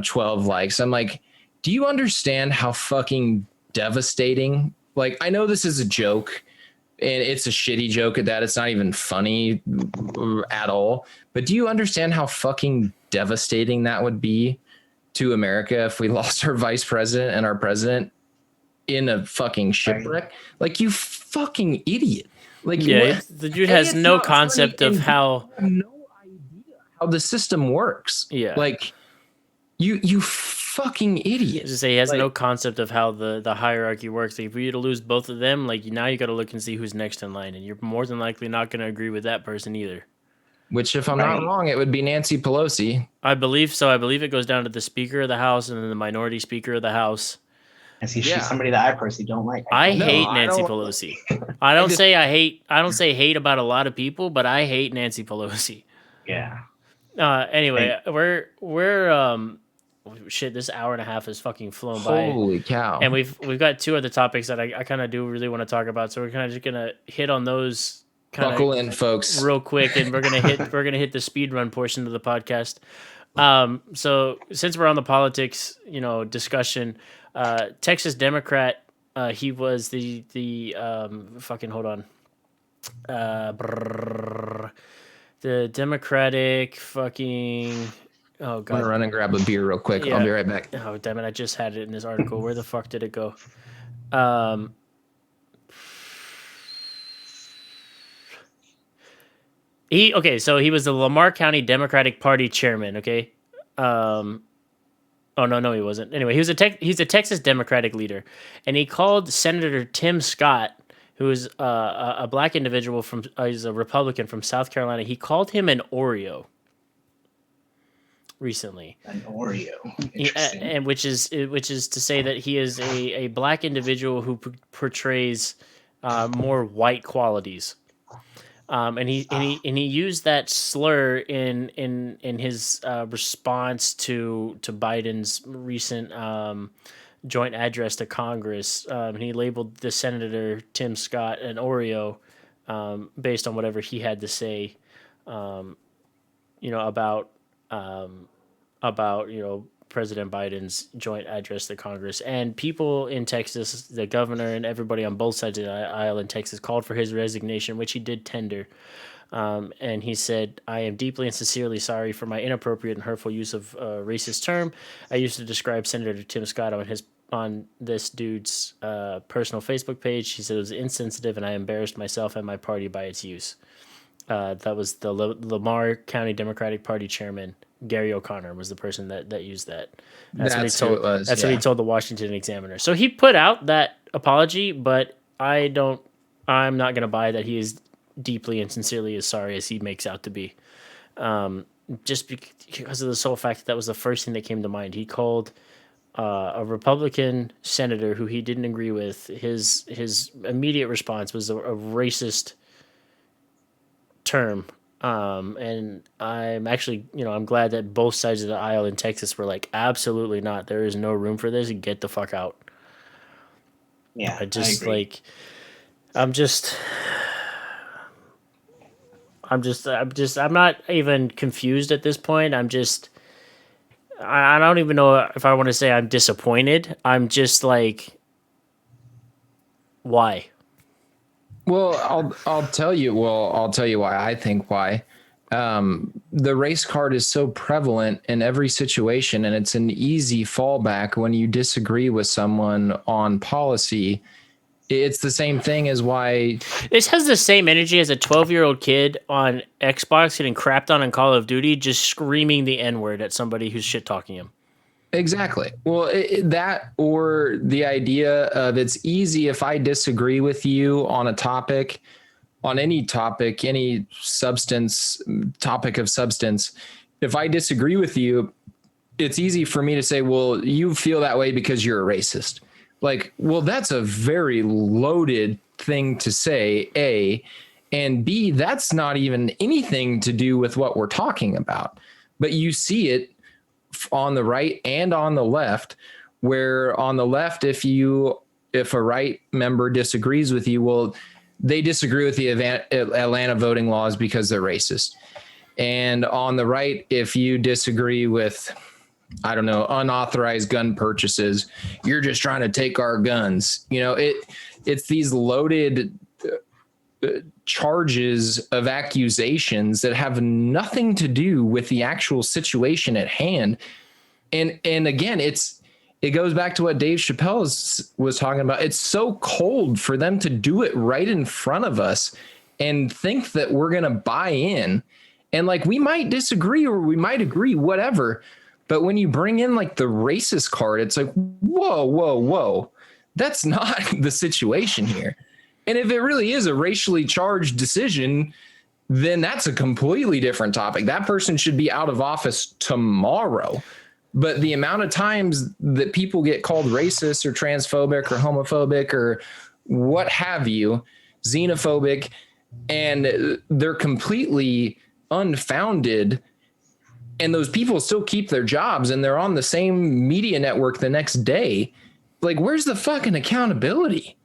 B: 12 likes. I'm like, do you understand how fucking devastating? Like, I know this is a joke and it's a shitty joke at that. It's not even funny at all. But do you understand how fucking devastating that would be to America if we lost our vice president and our president in a fucking shipwreck? Right. Like, you fucking idiot. Like,
A: the dude has no concept of how
B: the system works.
A: Yeah.
B: Like, you fucking idiot.
A: Just say he has no concept of how the hierarchy works. Like, for you to lose both of them, now you got to look and see who's next in line, and you're more than likely not going to agree with that person either.
B: Which, if I'm not wrong, it would be Nancy Pelosi.
A: I believe so. I believe it goes down to the Speaker of the House and then the minority Speaker of the House.
C: And see, she's somebody that I personally don't like.
A: I hate Nancy Pelosi. I don't say hate about a lot of people, but I hate Nancy Pelosi.
C: Yeah.
A: Anyway, we're shit, this hour and a half has fucking flown by.
B: Holy cow.
A: And we've got two other topics that I kind of do really want to talk about, so we're kind of just gonna hit on those
B: buckle in, folks,
A: real quick, and we're gonna hit the speed run portion of the podcast. So since we're on the politics discussion, Texas Democrat, he was the fucking hold on, the Democratic fucking. Oh god!
B: I'm gonna run and grab a beer real quick. Yeah. I'll be right back.
A: Oh damn it! I just had it in this article. Where the fuck did it go? So he was the Lamar County Democratic Party chairman. Okay. Oh no, he wasn't. Anyway, he's a Texas Democratic leader, and he called Senator Tim Scott, who is a black individual he's a Republican from South Carolina. He called him an Oreo recently.
C: An Oreo. Interesting.
A: And which is to say that he is a black individual who portrays more white qualities. And he used that slur in his response to Biden's recent joint address to Congress. And he labeled the Senator Tim Scott an Oreo, based on whatever he had to say, about President Biden's joint address to Congress. And people in Texas, the governor and everybody on both sides of the aisle in Texas, called for his resignation, which he did tender. And he said, "I am deeply and sincerely sorry for my inappropriate and hurtful use of a racist term. I used to describe Senator Tim Scott on this dude's personal Facebook page. He said it was insensitive, and I embarrassed myself and my party by its use." That was the Lamar County Democratic Party chairman, Gary O'Connor, was the person that used that. That's what he told the Washington Examiner. So he put out that apology, but I'm not going to buy that he is deeply and sincerely as sorry as he makes out to be. Just because of the sole fact that was the first thing that came to mind. He called a Republican senator who he didn't agree with. His immediate response was a racist term. And I'm actually, I'm glad that both sides of the aisle in Texas were like, absolutely not. There is no room for this. Get the fuck out.
C: Yeah,
A: I agree. I'm just, I'm not even confused at this point. I don't even know if I want to say I'm disappointed. I'm just like, why?
B: Well, I'll tell you. Well, I'll tell you why I think why. The race card is so prevalent in every situation, and it's an easy fallback when you disagree with someone on policy. It's the same thing as why.
A: This has the same energy as a 12-year-old kid on Xbox getting crapped on in Call of Duty, just screaming the N word at somebody who's shit talking him.
B: Exactly. Well, that or the idea of it's easy if I disagree with you on a topic, on any topic, any topic of substance. If I disagree with you, it's easy for me to say, well, you feel that way because you're a racist. Like, well, that's a very loaded thing to say, A, and B, that's not even anything to do with what we're talking about. But you see it on the right and on the left, where on the left, if a right member disagrees with you, well, they disagree with the Atlanta voting laws because they're racist. And on the right, if you disagree with, I don't know, unauthorized gun purchases, you're just trying to take our guns. It's these loaded charges of accusations that have nothing to do with the actual situation at hand. And again, it goes back to what Dave Chappelle was talking about. It's so cold for them to do it right in front of us and think that we're going to buy in. And like, we might disagree or we might agree, whatever. But when you bring in like the racist card, it's like, whoa. That's not the situation here. And if it really is a racially charged decision, then that's a completely different topic. That person should be out of office tomorrow. But the amount of times that people get called racist or transphobic or homophobic or what have you, xenophobic, and they're completely unfounded, and those people still keep their jobs and they're on the same media network the next day, like, where's the fucking accountability?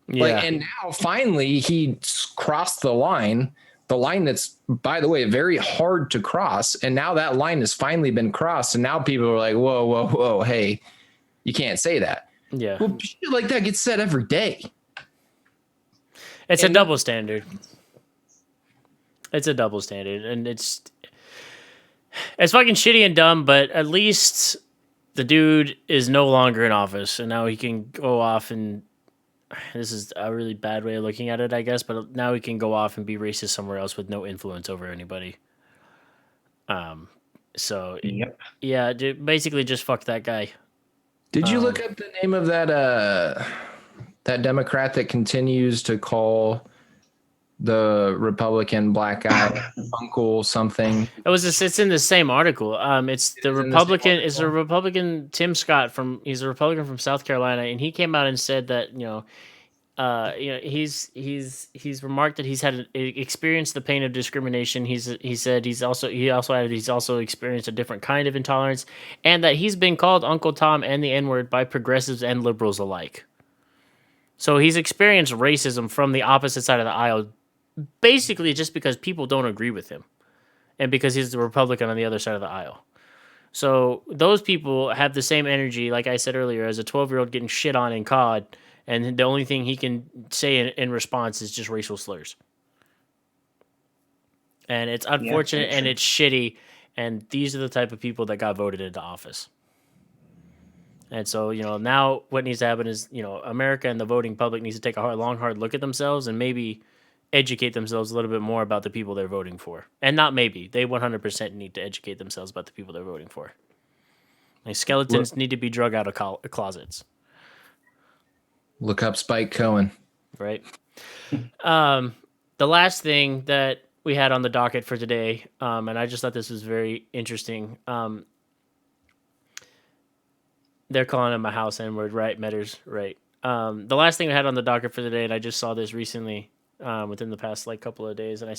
B: Yeah. Like, and now finally he crossed the line that's, by the way, very hard to cross. And now that line has finally been crossed. And now people are like, whoa, hey, you can't say that.
A: Yeah.
B: Well, shit like that gets said every day.
A: It's a double standard. It's a double standard. And it's fucking shitty and dumb, but at least the dude is no longer in office. And now he can go off and, this is a really bad way of looking at it, I guess, but now he can go off and be racist somewhere else with no influence over anybody. So
C: Yep.
A: Yeah, dude, basically just fuck that guy.
B: Did you look up the name of that Democrat that continues to call the Republican black guy Uncle something?
A: It's in the same article. It's the Republican. It's a Republican, Tim Scott he's a Republican from South Carolina, and he came out and said that he's remarked that he's experienced the pain of discrimination. He said he's also experienced a different kind of intolerance, and that he's been called Uncle Tom and the N-word by progressives and liberals alike. So he's experienced racism from the opposite side of the aisle, basically just because people don't agree with him and because he's the Republican on the other side of the aisle. So those people have the same energy, like I said earlier, as a 12-year-old getting shit on in COD, and the only thing he can say in response is just racial slurs. And it's unfortunate and it's shitty, and these are the type of people that got voted into office. And so, now what needs to happen is, America and the voting public needs to take a long, hard look at themselves and maybe educate themselves a little bit more about the people they're voting for. And not maybe. They 100% need to educate themselves about the people they're voting for. Like, skeletons need to be drug out of closets.
B: Look up Spike Cohen.
A: Right. The last thing that we had on the docket for today, and I just thought this was very interesting. They're calling him a house N-word, right? Metters, right. The last thing we had on the docket for today, and I just saw this recently, within the past couple of days, and I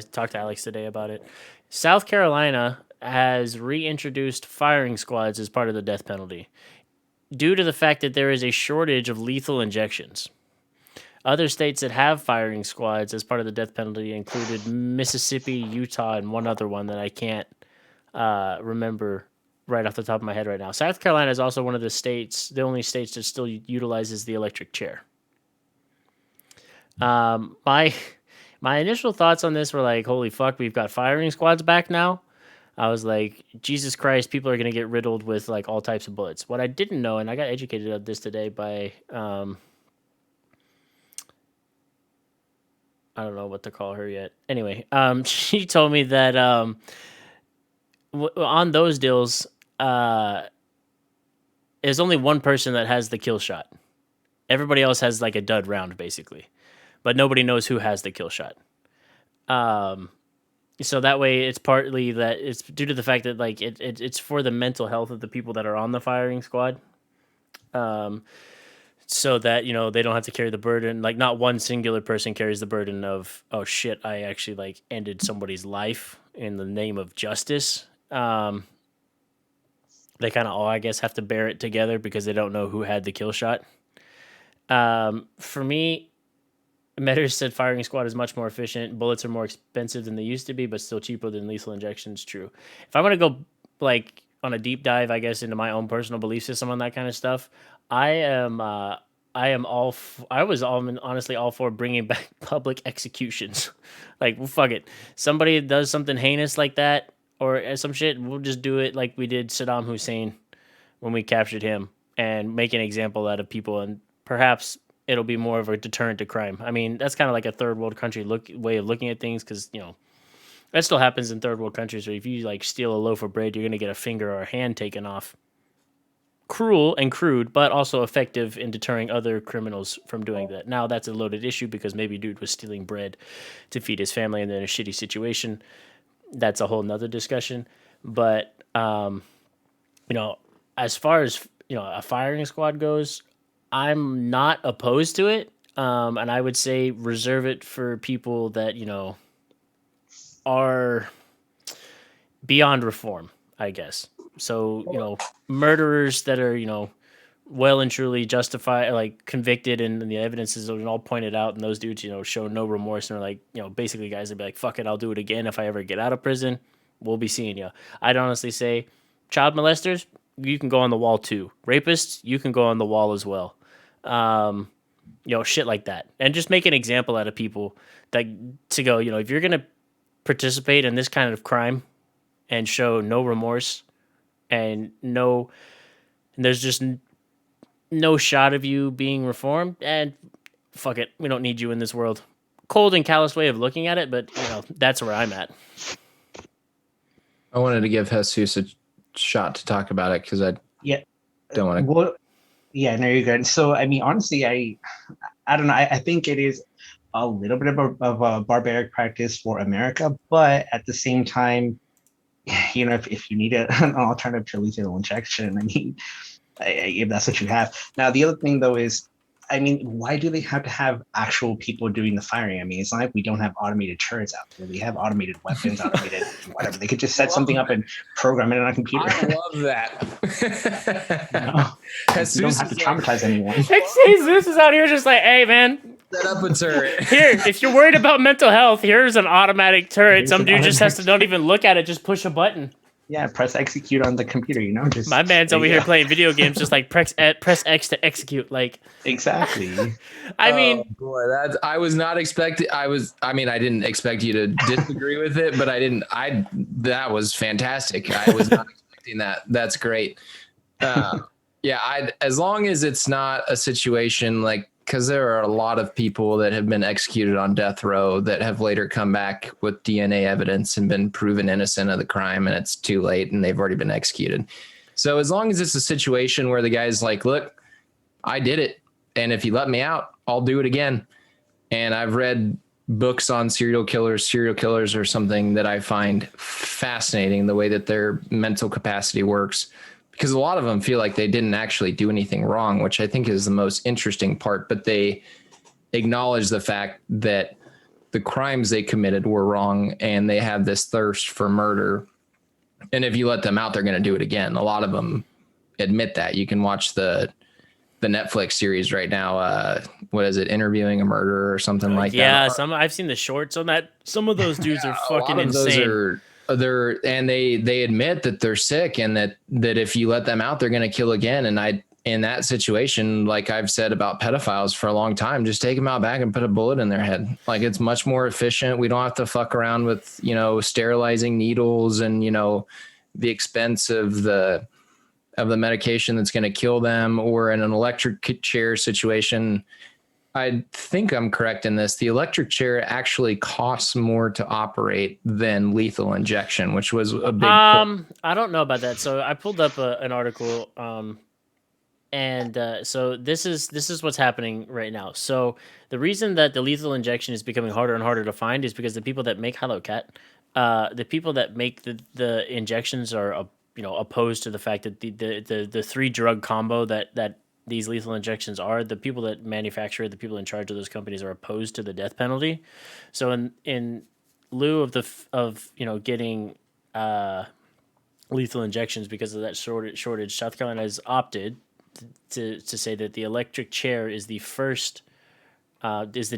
A: talked to Alex today about it. South Carolina has reintroduced firing squads as part of the death penalty due to the fact that there is a shortage of lethal injections. Other states that have firing squads as part of the death penalty included Mississippi, Utah, and one other one that I can't remember right off the top of my head right now. South Carolina is also one of the only states that still utilizes the electric chair. My initial thoughts on this were like, holy fuck, we've got firing squads back now. I was like, Jesus Christ, people are going to get riddled with like all types of bullets. What I didn't know, and I got educated on this today by, I don't know what to call her yet. Anyway, she told me that on those deals, there's only one person that has the kill shot. Everybody else has like a dud round, basically. But nobody knows who has the kill shot. So that way, it's partly that it's due to the fact that like it's for the mental health of the people that are on the firing squad, so that they don't have to carry the burden. Like not one singular person carries the burden of, oh shit, I actually like ended somebody's life in the name of justice. They kind of all, I guess, have to bear it together because they don't know who had the kill shot. For me, Metters said firing squad is much more efficient. Bullets are more expensive than they used to be, but still cheaper than lethal injections. True. If I want to go like on a deep dive, I guess, into my own personal belief system on that kind of stuff, I was honestly all for bringing back public executions. Like, well, fuck it. Somebody does something heinous like that or some shit, we'll just do it like we did Saddam Hussein when we captured him and make an example out of people, and perhaps it'll be more of a deterrent to crime. I mean, that's kind of like a third world country way of looking at things, because that still happens in third world countries. Where if you like steal a loaf of bread, you're gonna get a finger or a hand taken off. Cruel and crude, but also effective in deterring other criminals from doing that. Now that's a loaded issue because maybe dude was stealing bread to feed his family and then a shitty situation. That's a whole nother discussion. But as far as a firing squad goes, I'm not opposed to it, and I would say reserve it for people that are beyond reform, I guess. So murderers that are well and truly justified, like convicted, and the evidence is all pointed out, and those dudes show no remorse and are like basically guys that be like, fuck it, I'll do it again if I ever get out of prison. We'll be seeing you. I'd honestly say child molesters, you can go on the wall too. Rapists, you can go on the wall as well. Shit like that. And just make an example out of people that to go, if you're going to participate in this kind of crime and show no remorse and there's just no shot of you being reformed, and fuck it, we don't need you in this world. Cold and callous way of looking at it, but that's where I'm at.
B: I wanted to give Jesus a shot to talk about it because I don't want to.
C: Well, yeah, no, you're good. So, I mean, honestly, I don't know. I think it is a little bit of a barbaric practice for America, but at the same time, if you need an alternative to lethal injection, I mean, if that's what you have. Now, the other thing though is, I mean, why do they have to have actual people doing the firing? I mean, it's not like we don't have automated turrets out there. We have automated weapons, automated whatever. They could just set something up and program it on a computer.
B: I love that.
C: You don't have to traumatize anyone.
A: Jesus is out here just like, hey, man.
B: Set up a turret.
A: Here, if you're worried about mental health, here's an automatic turret. Some dude just has to don't even look at it, just push a button.
C: Yeah, press execute on the computer, just
A: my man's over here playing video games, just like press X to execute, like
C: exactly.
A: I mean,
B: boy, I was not expecting. I didn't expect you to disagree with it, but that was fantastic. I was not expecting that. That's great. As long as it's not a situation like, because there are a lot of people that have been executed on death row that have later come back with DNA evidence and been proven innocent of the crime, and it's too late and they've already been executed. So as long as it's a situation where the guy's like, look, I did it, and if you let me out, I'll do it again. And I've read books on serial killers. Serial killers are something that I find fascinating, the way that their mental capacity works, because a lot of them feel like they didn't actually do anything wrong, which I think is the most interesting part. But they acknowledge the fact that the crimes they committed were wrong, and they have this thirst for murder. And if you let them out, they're going to do it again. A lot of them admit that. You can watch the Netflix series right now. what is it, interviewing a murderer or something like that.
A: Yeah, I've seen the shorts on that. Some of those dudes are fucking insane.
B: They admit that they're sick and that if you let them out, they're going to kill again. And in that situation, like I've said about pedophiles for a long time, just take them out back and put a bullet in their head. Like, it's much more efficient. We don't have to fuck around with, sterilizing needles and, the expense of the medication that's going to kill them, or in an electric chair situation. I think I'm correct in this. The electric chair actually costs more to operate than lethal injection, which was a big.
A: I don't know about that. So I pulled up an article, and so this is what's happening right now. So the reason that the lethal injection is becoming harder and harder to find is because the people that make Hello Cat, the people that make the injections are opposed to the fact that the 3-drug combo that these lethal injections are. The people that manufacture it, the people in charge of those companies, are opposed to the death penalty. So in lieu of getting lethal injections because of that shortage, South Carolina has opted to say that the electric chair is the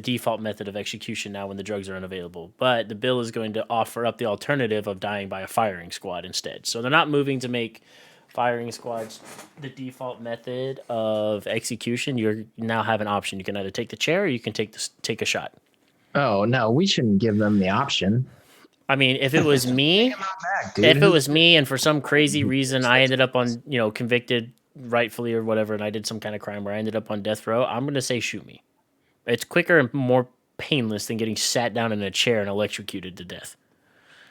A: default method of execution now when the drugs are unavailable. But the bill is going to offer up the alternative of dying by a firing squad instead. So they're not moving to make firing squads the default method of execution. You now have an option. You can either take the chair or you can take a shot.
B: Oh no, we shouldn't give them the option.
A: I mean, if it was me, and for some crazy reason I ended up on, convicted rightfully or whatever, and I did some kind of crime where I ended up on death row, I'm going to say shoot me. It's quicker and more painless than getting sat down in a chair and electrocuted to death.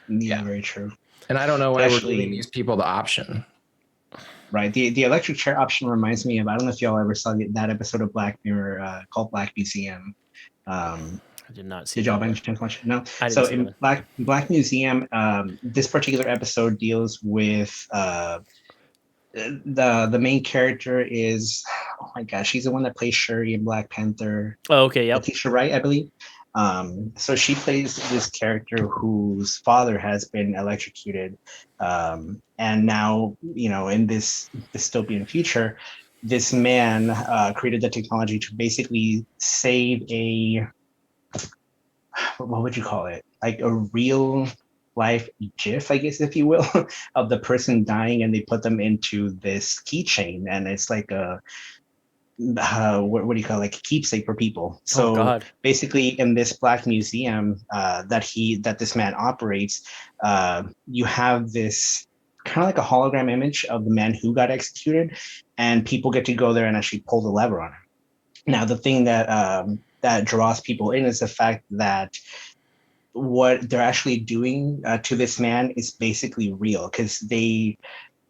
C: Yeah, very true.
B: And I don't know why we're giving these people the option.
C: Right. The electric chair option reminds me of, I don't know if y'all ever saw that episode of Black Mirror called Black Museum.
A: I did not see.
C: Did y'all by any chance watch it? No.
A: I didn't
C: So
A: see
C: in Black Museum, this particular episode deals with the main character is, oh my gosh, she's the one that plays Shuri in Black Panther.
A: Oh, okay, yep.
C: Letitia Wright, I believe. So she plays this character whose father has been electrocuted, and now, in this dystopian future, this man created the technology to basically save what would you call it? Like a real life GIF, I guess, if you will, of the person dying, and they put them into this keychain, and it's like a what do you call it? Like a keepsake for people. So basically, in this Black museum that this man operates, you have this kind of like a hologram image of the man who got executed, and people get to go there and actually pull the lever on him. Now, the thing that draws people in is the fact that what they're actually doing to this man is basically real, because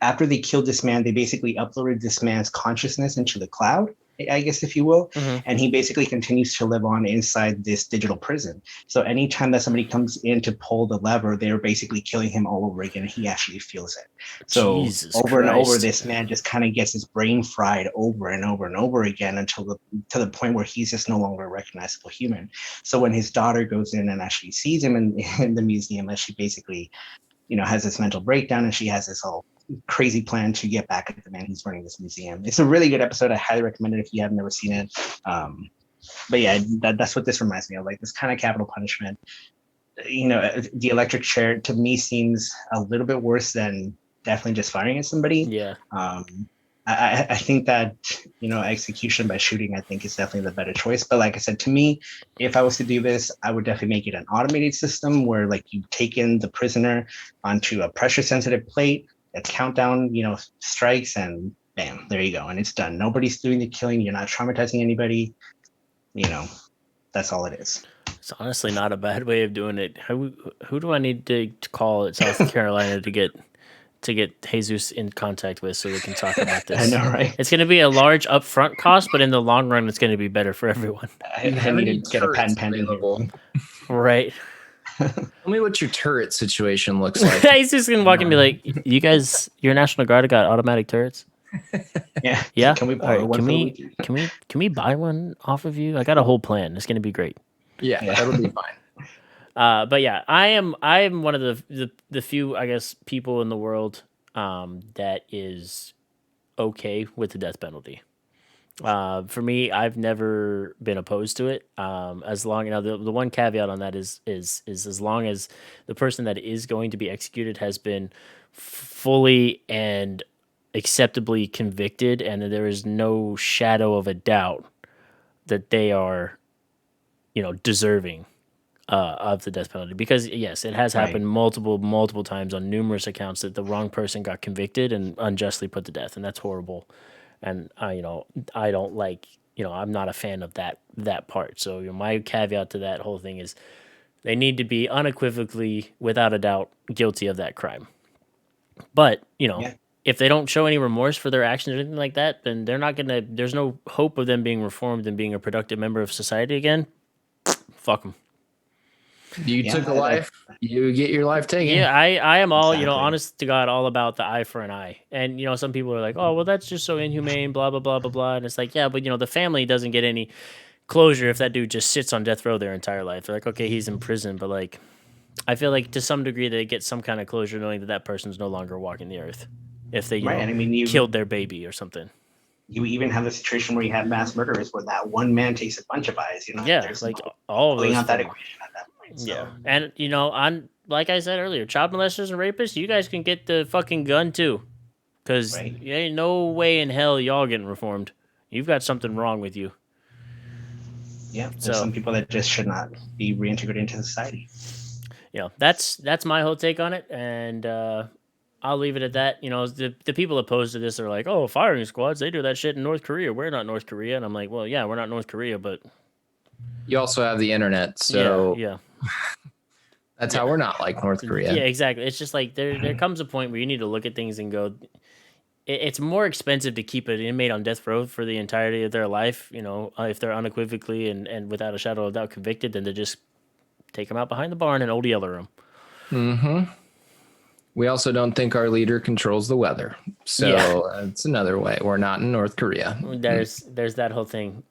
C: after they killed this man, they basically uploaded this man's consciousness into the cloud, I guess, if you will. Mm-hmm. And he basically continues to live on inside this digital prison. So anytime that somebody comes in to pull the lever, they're basically killing him all over again. And he actually feels it. So over and over, this man just kind of gets his brain fried over and over and over again to the point where he's just no longer a recognizable human. So when his daughter goes in and actually sees him in the museum, she basically, has this mental breakdown, and she has this whole crazy plan to get back at the man who's running this museum. It's a really good episode. I highly recommend it if you have never seen it. But yeah, that's what this reminds me of, like this kind of capital punishment. The electric chair to me seems a little bit worse than definitely just firing at somebody.
A: Yeah.
C: I think that, execution by shooting, I think, is definitely the better choice. But like I said, to me, if I was to do this, I would definitely make it an automated system where, like, you take in the prisoner onto a pressure sensitive plate, a countdown, strikes, and bam, there you go. And it's done. Nobody's doing the killing. You're not traumatizing anybody. That's all it is.
A: It's honestly not a bad way of doing it. Who do I need to call at South Carolina to get Jesus in contact with so we can talk about this?
C: I know, right?
A: It's going to be a large upfront cost, but in the long run, it's going to be better for everyone.
C: I need to get a patent pending here.
A: Right.
B: Tell me what your turret situation looks like.
A: He's just going to walk and be like, you guys, your National Guard got automatic turrets?
C: Yeah.
A: Yeah.
C: Can we borrow one?
A: Can we buy one off of you? I got a whole plan. It's going to be great.
B: Yeah, that'll be fine.
A: But yeah, I am one of the few, I guess, people in the world that is okay with the death penalty. For me, I've never been opposed to it. As long, the one caveat on that is as long as the person that is going to be executed has been fully and acceptably convicted, and that there is no shadow of a doubt that they are, deserving of the death penalty. Because yes, it has
C: Right.
A: happened multiple times on numerous accounts that the wrong person got convicted and unjustly put to death, and that's horrible. And I don't like, I'm not a fan of that part. So my caveat to that whole thing is they need to be unequivocally, without a doubt, guilty of that crime. But
C: Yeah.
A: if they don't show any remorse for their actions or anything like that, then they're not gonna. There's no hope of them being reformed and being a productive member of society again. Fuck them.
B: You
C: Yeah.
B: took a life, you get your life taken.
A: Yeah, I am all,
C: Exactly.
A: honest to God, all about the eye for an eye. And, some people are like, oh, well, that's just so inhumane, blah, blah, blah, blah, blah. And it's like, yeah, but, the family doesn't get any closure if that dude just sits on death row their entire life. They're like, okay, he's in prison. But, like, I feel like to some degree they get some kind of closure knowing that that person's no longer walking the earth if they,
C: Right. And I mean,
A: killed their baby or something.
C: you even have the situation where you have mass murderers where that one man takes a bunch of eyes.
A: Yeah,
C: there's
A: like
C: no
A: all of
C: pulling
A: those
C: out that
A: things.
C: equation at that point. So.
A: Yeah. And, on, like I said earlier, child molesters and rapists, you guys can get the fucking gun too. Because
C: Right.
A: ain't no way in hell y'all getting reformed. You've got something wrong with you.
C: Yeah, there's
A: So-
C: some people that just should not be reintegrated into society.
A: That's my whole take on it, and I'll leave it at that. The people opposed to this are like, oh, firing squads, they do that shit in North Korea. We're not North Korea, and I'm like, well, yeah, we're not North Korea, but
B: You also have the internet, so
A: yeah,
B: that's how we're not like North Korea.
A: yeah, exactly. It's just like there comes a point where you need to look at things and go, it's more expensive to keep an inmate on death row for the entirety of their life, if they're unequivocally and without a shadow of doubt convicted, than to just take them out behind the barn and old yeller them.
B: Mm-hmm. We also don't think our leader controls the weather, so it's another way. We're not in North Korea.
A: There's that whole thing.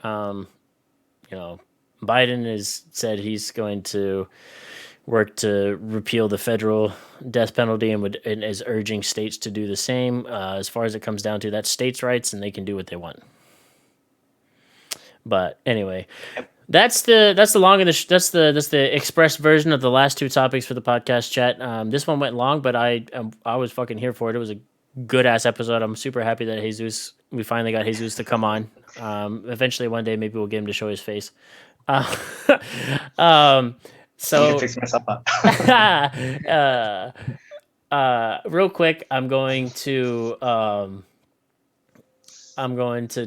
A: Biden has said he's going to work to repeal the federal death penalty and is urging states to do the same. As far as it comes down to, that's states' rights, and they can do what they want. But anyway, that's the long and that's the express version of the last two topics for the podcast chat. This one went long, but I was fucking here for it. It was a good ass episode. I'm super happy that we finally got Jesus to come on. Eventually one day maybe we'll get him to show his face.
C: I
A: So
C: can fix myself up.
A: real quick, I'm going to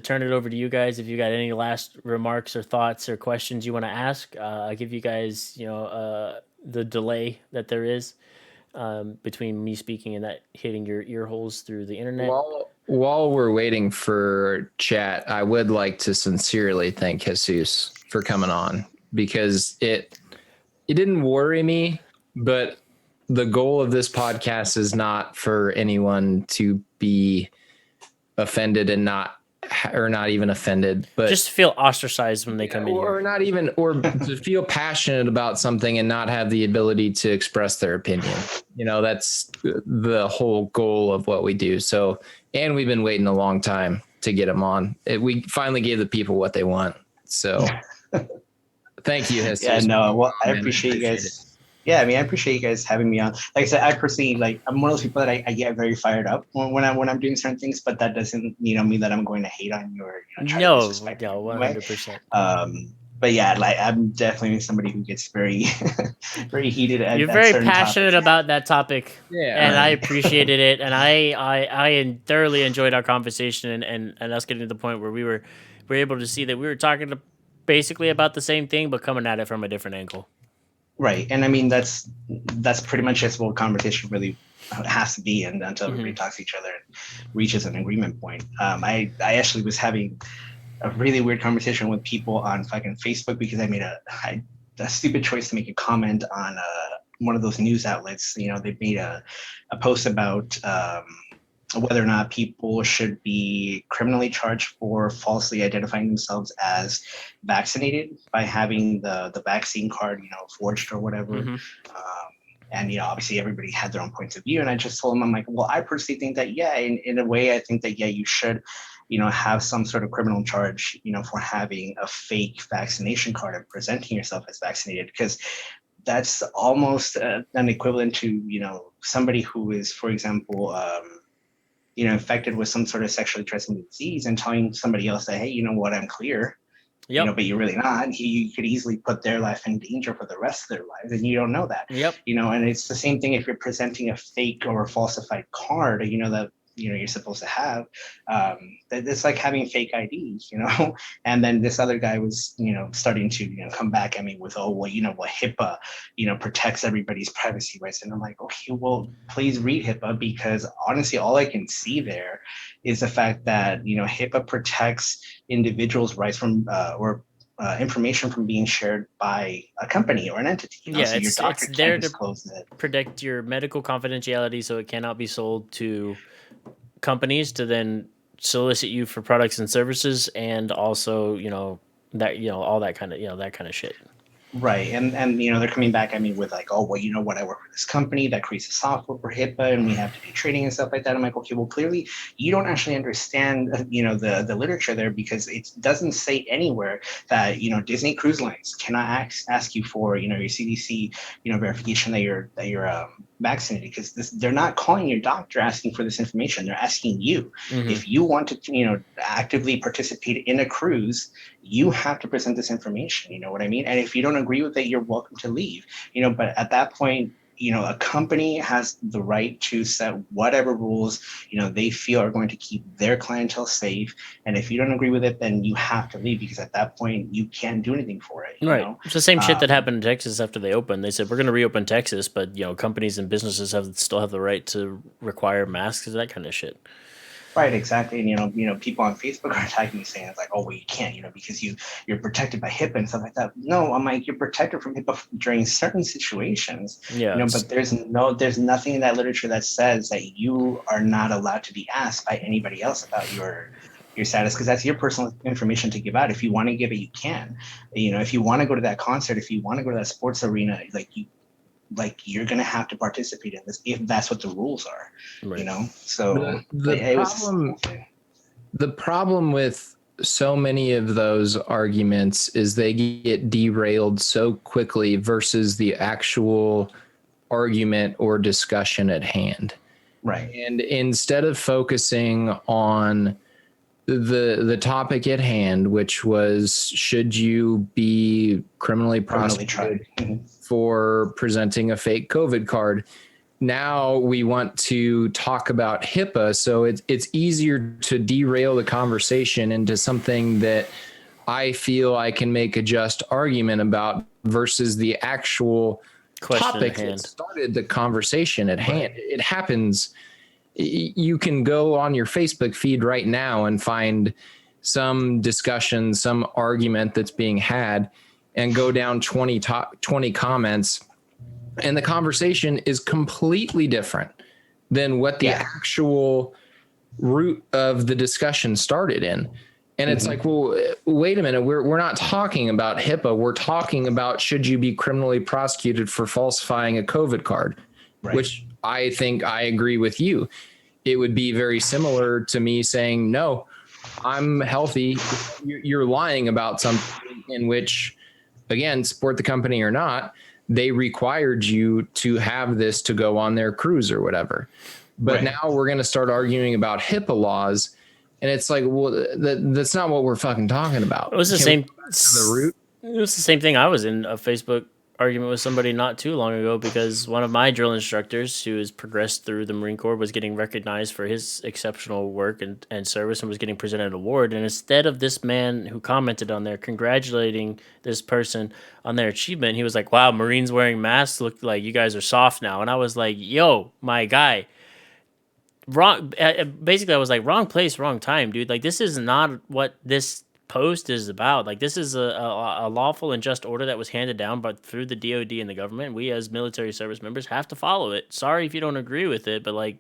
A: turn it over to you guys. If you got any last remarks or thoughts or questions you want to ask, I'll give you guys, the delay that there is between me speaking and that hitting your ear holes through the internet.
B: While we're waiting for chat, I would like to sincerely thank Jesus for coming on, because it didn't worry me, but the goal of this podcast is not for anyone to be offended and not even offended, but
A: just feel ostracized when they come in
B: or
A: here.
B: not even, or to feel passionate about something and not have the ability to express their opinion. That's the whole goal of what we do. So, and we've been waiting a long time to get them on. We finally gave the people what they want. So thank you. Jesus.
C: Yeah, no, well, I
B: Man,
C: appreciate you guys.
B: it.
C: Yeah, I mean, I appreciate you guys having me on. Like I said, I personally, I'm one of those people that I get very fired up when I'm doing certain things, but that doesn't, mean that I'm going to hate on you or try to
A: No,
C: disrespect you in any way.
A: 100%.
C: But yeah, I'm definitely somebody who gets very, very heated.
A: You're very passionate about that topic,
B: Yeah.
A: and I appreciated it, and I thoroughly enjoyed our conversation and us getting to the point where we were able to see that we were talking basically about the same thing, but coming at it from a different angle.
C: Right, and I mean that's pretty much just what conversation really has to be, and until everybody talks to each other and reaches an agreement point. I actually was having a really weird conversation with people on fucking Facebook because I made a stupid choice to make a comment on one of those news outlets. They made a post about whether or not people should be criminally charged for falsely identifying themselves as vaccinated by having the vaccine card, forged or whatever. And, obviously everybody had their own points of view. And I just told them, I'm like, well, I personally think that, yeah, in a way, I think that, yeah, you should have some sort of criminal charge, for having a fake vaccination card and presenting yourself as vaccinated, because that's almost an equivalent to, somebody who is, for example, infected with some sort of sexually transmitted disease and telling somebody else that, hey, you know what, I'm clear,
A: Yep.
C: but you're really not. You could easily put their life in danger for the rest of their lives, and you don't know that.
A: Yep.
C: And it's the same thing if you're presenting a fake or a falsified card, that you're supposed to have. It's like having fake IDs, and then this other guy was, starting to, come back at me with, oh, well, HIPAA, protects everybody's privacy rights. And I'm like, okay, well, please read HIPAA, because honestly, all I can see there is the fact that, HIPAA protects individuals' rights from or information from being shared by a company or an entity.
A: Yeah,
C: so your doctor
A: it's there
C: can't
A: to
C: disclose it.
A: protect your medical confidentiality, so it cannot be sold to companies to then solicit you for products and services, and also that all that kind of that kind of shit.
C: Right. And they're coming back at me with like, oh, well, you know what, I work for this company that creates the software for HIPAA and we have to do training and stuff like that. I'm like, okay, well, clearly you don't actually understand, the literature there, because it doesn't say anywhere that, Disney Cruise Lines cannot ask you for, your CDC, verification that you're vaccinated, because they're not calling your doctor asking for this information. They're asking you.
A: Mhm.
C: If you want to, actively participate in a cruise, you have to present this information. You know what I mean? And if you don't agree with it, you're welcome to leave. But at that point, a company has the right to set whatever rules, they feel are going to keep their clientele safe. And if you don't agree with it, then you have to leave, because at that point you can't do anything for it.
A: Right. It's the same shit that
C: Um,
A: happened in Texas after they opened. They said we're going to reopen Texas, but companies and businesses still have the right to require masks and that kind of shit.
C: Right, exactly. And people on Facebook are attacking me saying it's like, oh, well, you can't, because you're protected by HIPAA and stuff like that. No, I'm like, you're protected from HIPAA during certain situations,
A: Yeah.
C: but there's nothing in that literature that says that you are not allowed to be asked by anybody else about your status, because that's your personal information to give out. If you want to give it, you can. If you want to go to that concert, if you want to go to that sports arena, you're gonna have to participate in this if that's what the rules are.
A: Right.
C: So
B: the problem with so many of those arguments is they get derailed so quickly versus the actual argument or discussion at hand.
C: Right.
B: And instead of focusing on the topic at hand, which was, should you be criminally prosecuted for presenting a fake COVID card? Now we want to talk about HIPAA. So it's easier to derail the conversation into something that I feel I can make a just argument about versus the actual topic that started the conversation at hand. It happens. You can go on your Facebook feed right now and find some discussion, some argument that's being had, and go down 20 comments, and the conversation is completely different than what the actual root of the discussion started in. And it's like, well, wait a minute, we're not talking about HIPAA. We're talking about, should you be criminally prosecuted for falsifying a COVID card, which I think I agree with you. It would be very similar to me saying, no, I'm healthy. You're lying about something in which, again, support the company or not, they required you to have this to go on their cruise or whatever. But now we're going to start arguing about HIPAA laws. And it's like, well, that's not what we're fucking talking about.
A: It was the same. It was the same thing. I was in a Facebook argument with somebody not too long ago because one of my drill instructors who has progressed through the Marine Corps was getting recognized for his exceptional work and service and was getting presented an award. And instead of this man who commented on there congratulating this person on their achievement, he was like, wow, Marines wearing masks look like you guys are soft now. And I was like, yo, my guy. Wrong. Basically, I was like, wrong place, wrong time, dude. Like, this is not what this post is about. Like, this is a lawful and just order that was handed down, but through the DoD and the government, we as military service members have to follow it. Sorry if you don't agree with it, but like,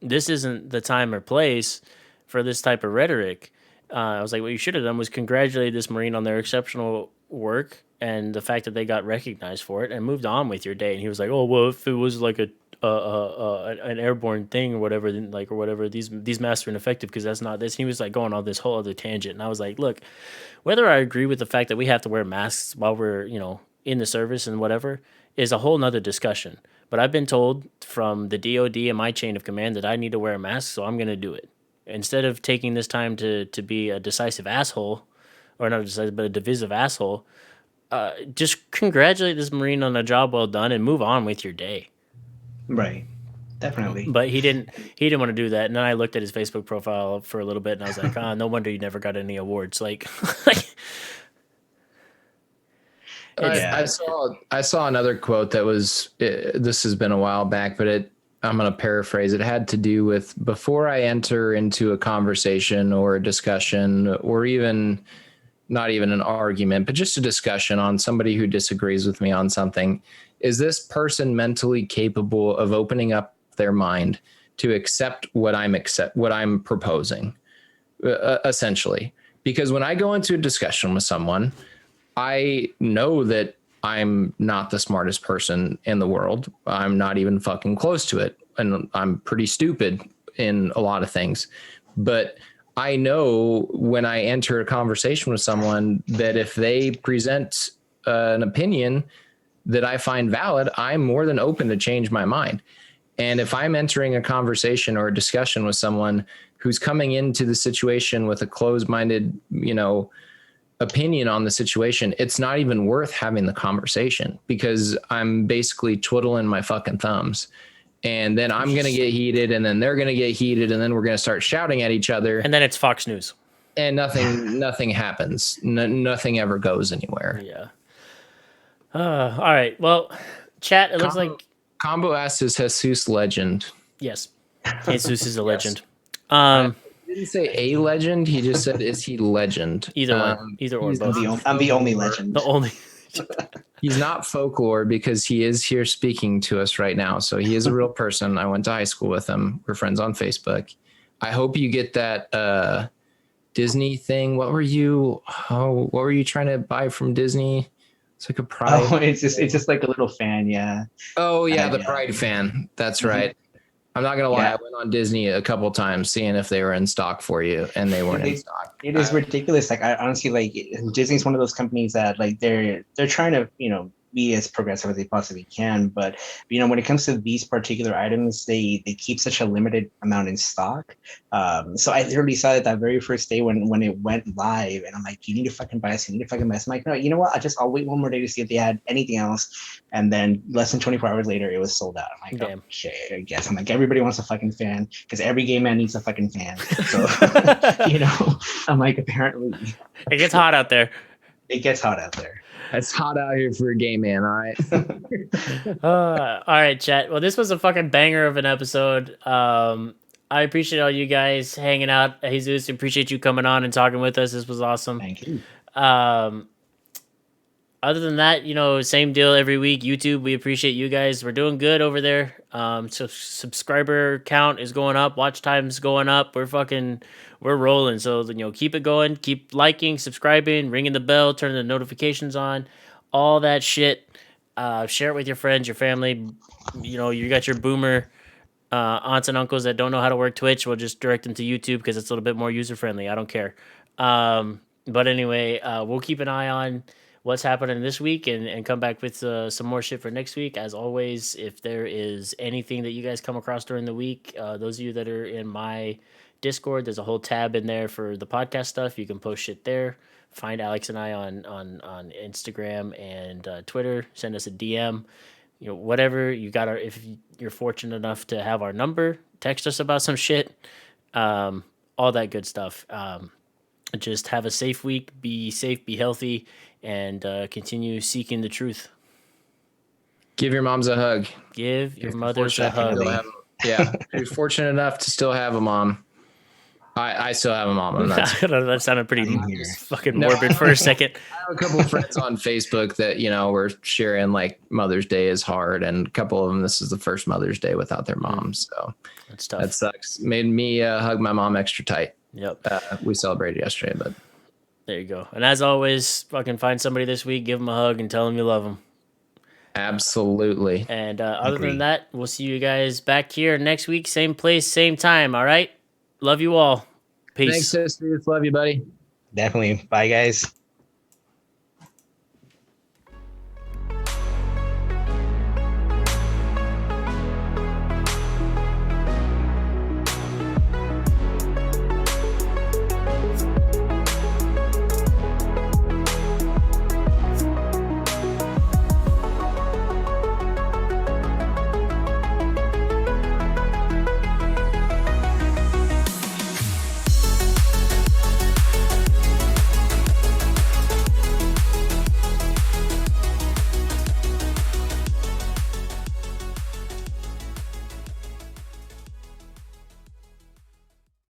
A: this isn't the time or place for this type of rhetoric. I was like, what you should have done was congratulate this Marine on their exceptional work and the fact that they got recognized for it and moved on with your day. And he was like, oh, well, if it was like a an airborne thing or whatever, or whatever. These masks are ineffective because that's not this. And he was like going on this whole other tangent, and I was like, look, whether I agree with the fact that we have to wear masks while we're in the service and whatever is a whole nother discussion. But I've been told from the DoD and my chain of command that I need to wear a mask, so I'm gonna do it instead of taking this time to be a decisive asshole, or not a decisive but a divisive asshole. Just congratulate this Marine on a job well done and move on with your day.
C: Right. Definitely.
A: But he didn't want to do that. And then I looked at his Facebook profile for a little bit and I was like, no wonder you never got any awards. Like,
B: I saw another quote that was, this has been a while back, but I'm going to paraphrase. It had to do with, before I enter into a conversation or a discussion, or even not even an argument, but just a discussion on somebody who disagrees with me on something, is this person mentally capable of opening up their mind to accept what I'm proposing, essentially? Because when I go into a discussion with someone, I know that I'm not the smartest person in the world. I'm not even fucking close to it. And I'm pretty stupid in a lot of things. But I know when I enter a conversation with someone that if they present an opinion that I find valid, I'm more than open to change my mind. And if I'm entering a conversation or a discussion with someone who's coming into the situation with a closed-minded, opinion on the situation, it's not even worth having the conversation, because I'm basically twiddling my fucking thumbs. And then I'm going to get heated, and then they're going to get heated, and then we're going to start shouting at each other.
A: And then it's Fox News.
B: And nothing happens. Nothing ever goes anywhere.
A: Yeah. All right. Well, chat, it looks like...
B: Combo asks, is Jesus legend?
A: Yes. Jesus is a legend.
B: He didn't say a legend. He just said, is he legend?
A: Either one. Either or both.
C: I'm the only legend.
A: The only...
B: He's not folklore because he is here speaking to us right now. So he is a real person. I went to high school with him. We're friends on Facebook. I hope you get that Disney thing. What were you trying to buy from Disney? It's like a Pride.
C: Oh, it's just like a little fan, yeah.
B: Oh yeah, the Pride fan. That's right. I'm not gonna lie. I went on Disney a couple times seeing if they were in stock for you, and they weren't in stock.
C: It is ridiculous. Like, I honestly, like, Disney's one of those companies that, like, they're trying to be as progressive as they possibly can, but when it comes to these particular items, they keep such a limited amount in stock. So I literally saw it that very first day when it went live, and I'm like, you need to fucking buy this. You need to fucking buy this. I'm like, no, you know what? I'll wait one more day to see if they had anything else. And then less than 24 hours later, it was sold out. I'm like, damn. Okay, I guess. I'm like, everybody wants a fucking fan because every gay man needs a fucking fan. So, I'm like, apparently.
A: It gets hot out there.
C: It gets hot out there.
B: It's hot out here for a gay man, all right?
A: All right, chat. Well, this was a fucking banger of an episode. I appreciate all you guys hanging out. Jesus, appreciate you coming on and talking with us. This was awesome.
C: Thank you.
A: Other than that, same deal every week. YouTube, we appreciate you guys. We're doing good over there. So subscriber count is going up. Watch time's going up. We're rolling. So, keep it going. Keep liking, subscribing, ringing the bell, turning the notifications on, all that shit. Share it with your friends, your family. You got your boomer aunts and uncles that don't know how to work Twitch. We'll just direct them to YouTube because it's a little bit more user-friendly. I don't care. But anyway, we'll keep an eye on what's happening this week and come back with some more shit for next week. As always, if there is anything that you guys come across during the week, those of you that are in my Discord, there's a whole tab in there for the podcast stuff. You can post shit there. Find Alex and I on Instagram and Twitter. Send us a DM. Whatever you got. If you're fortunate enough to have our number, text us about some shit. All that good stuff. Just have a safe week. Be safe. Be healthy. And continue seeking the truth.
B: Give your moms a hug.
A: Give your mothers a hug.
B: Yeah, if you're fortunate enough to still have a mom. I still have a mom.
A: That sounded pretty fucking morbid for a second.
B: I have a couple of friends on Facebook that, were sharing like Mother's Day is hard. And a couple of them, this is the first Mother's Day without their moms. So
A: that's tough.
B: That sucks. Made me hug my mom extra tight.
A: Yep.
B: We celebrated yesterday, but.
A: There you go. And as always, fucking find somebody this week, give them a hug and tell them you love them.
B: Absolutely.
A: And other than
C: Agreed.
A: that, we'll see you guys back here next week, same place, same time. All right. Love you all. Peace.
B: Thanks, sisters. Love you, buddy.
C: Definitely. Bye, guys.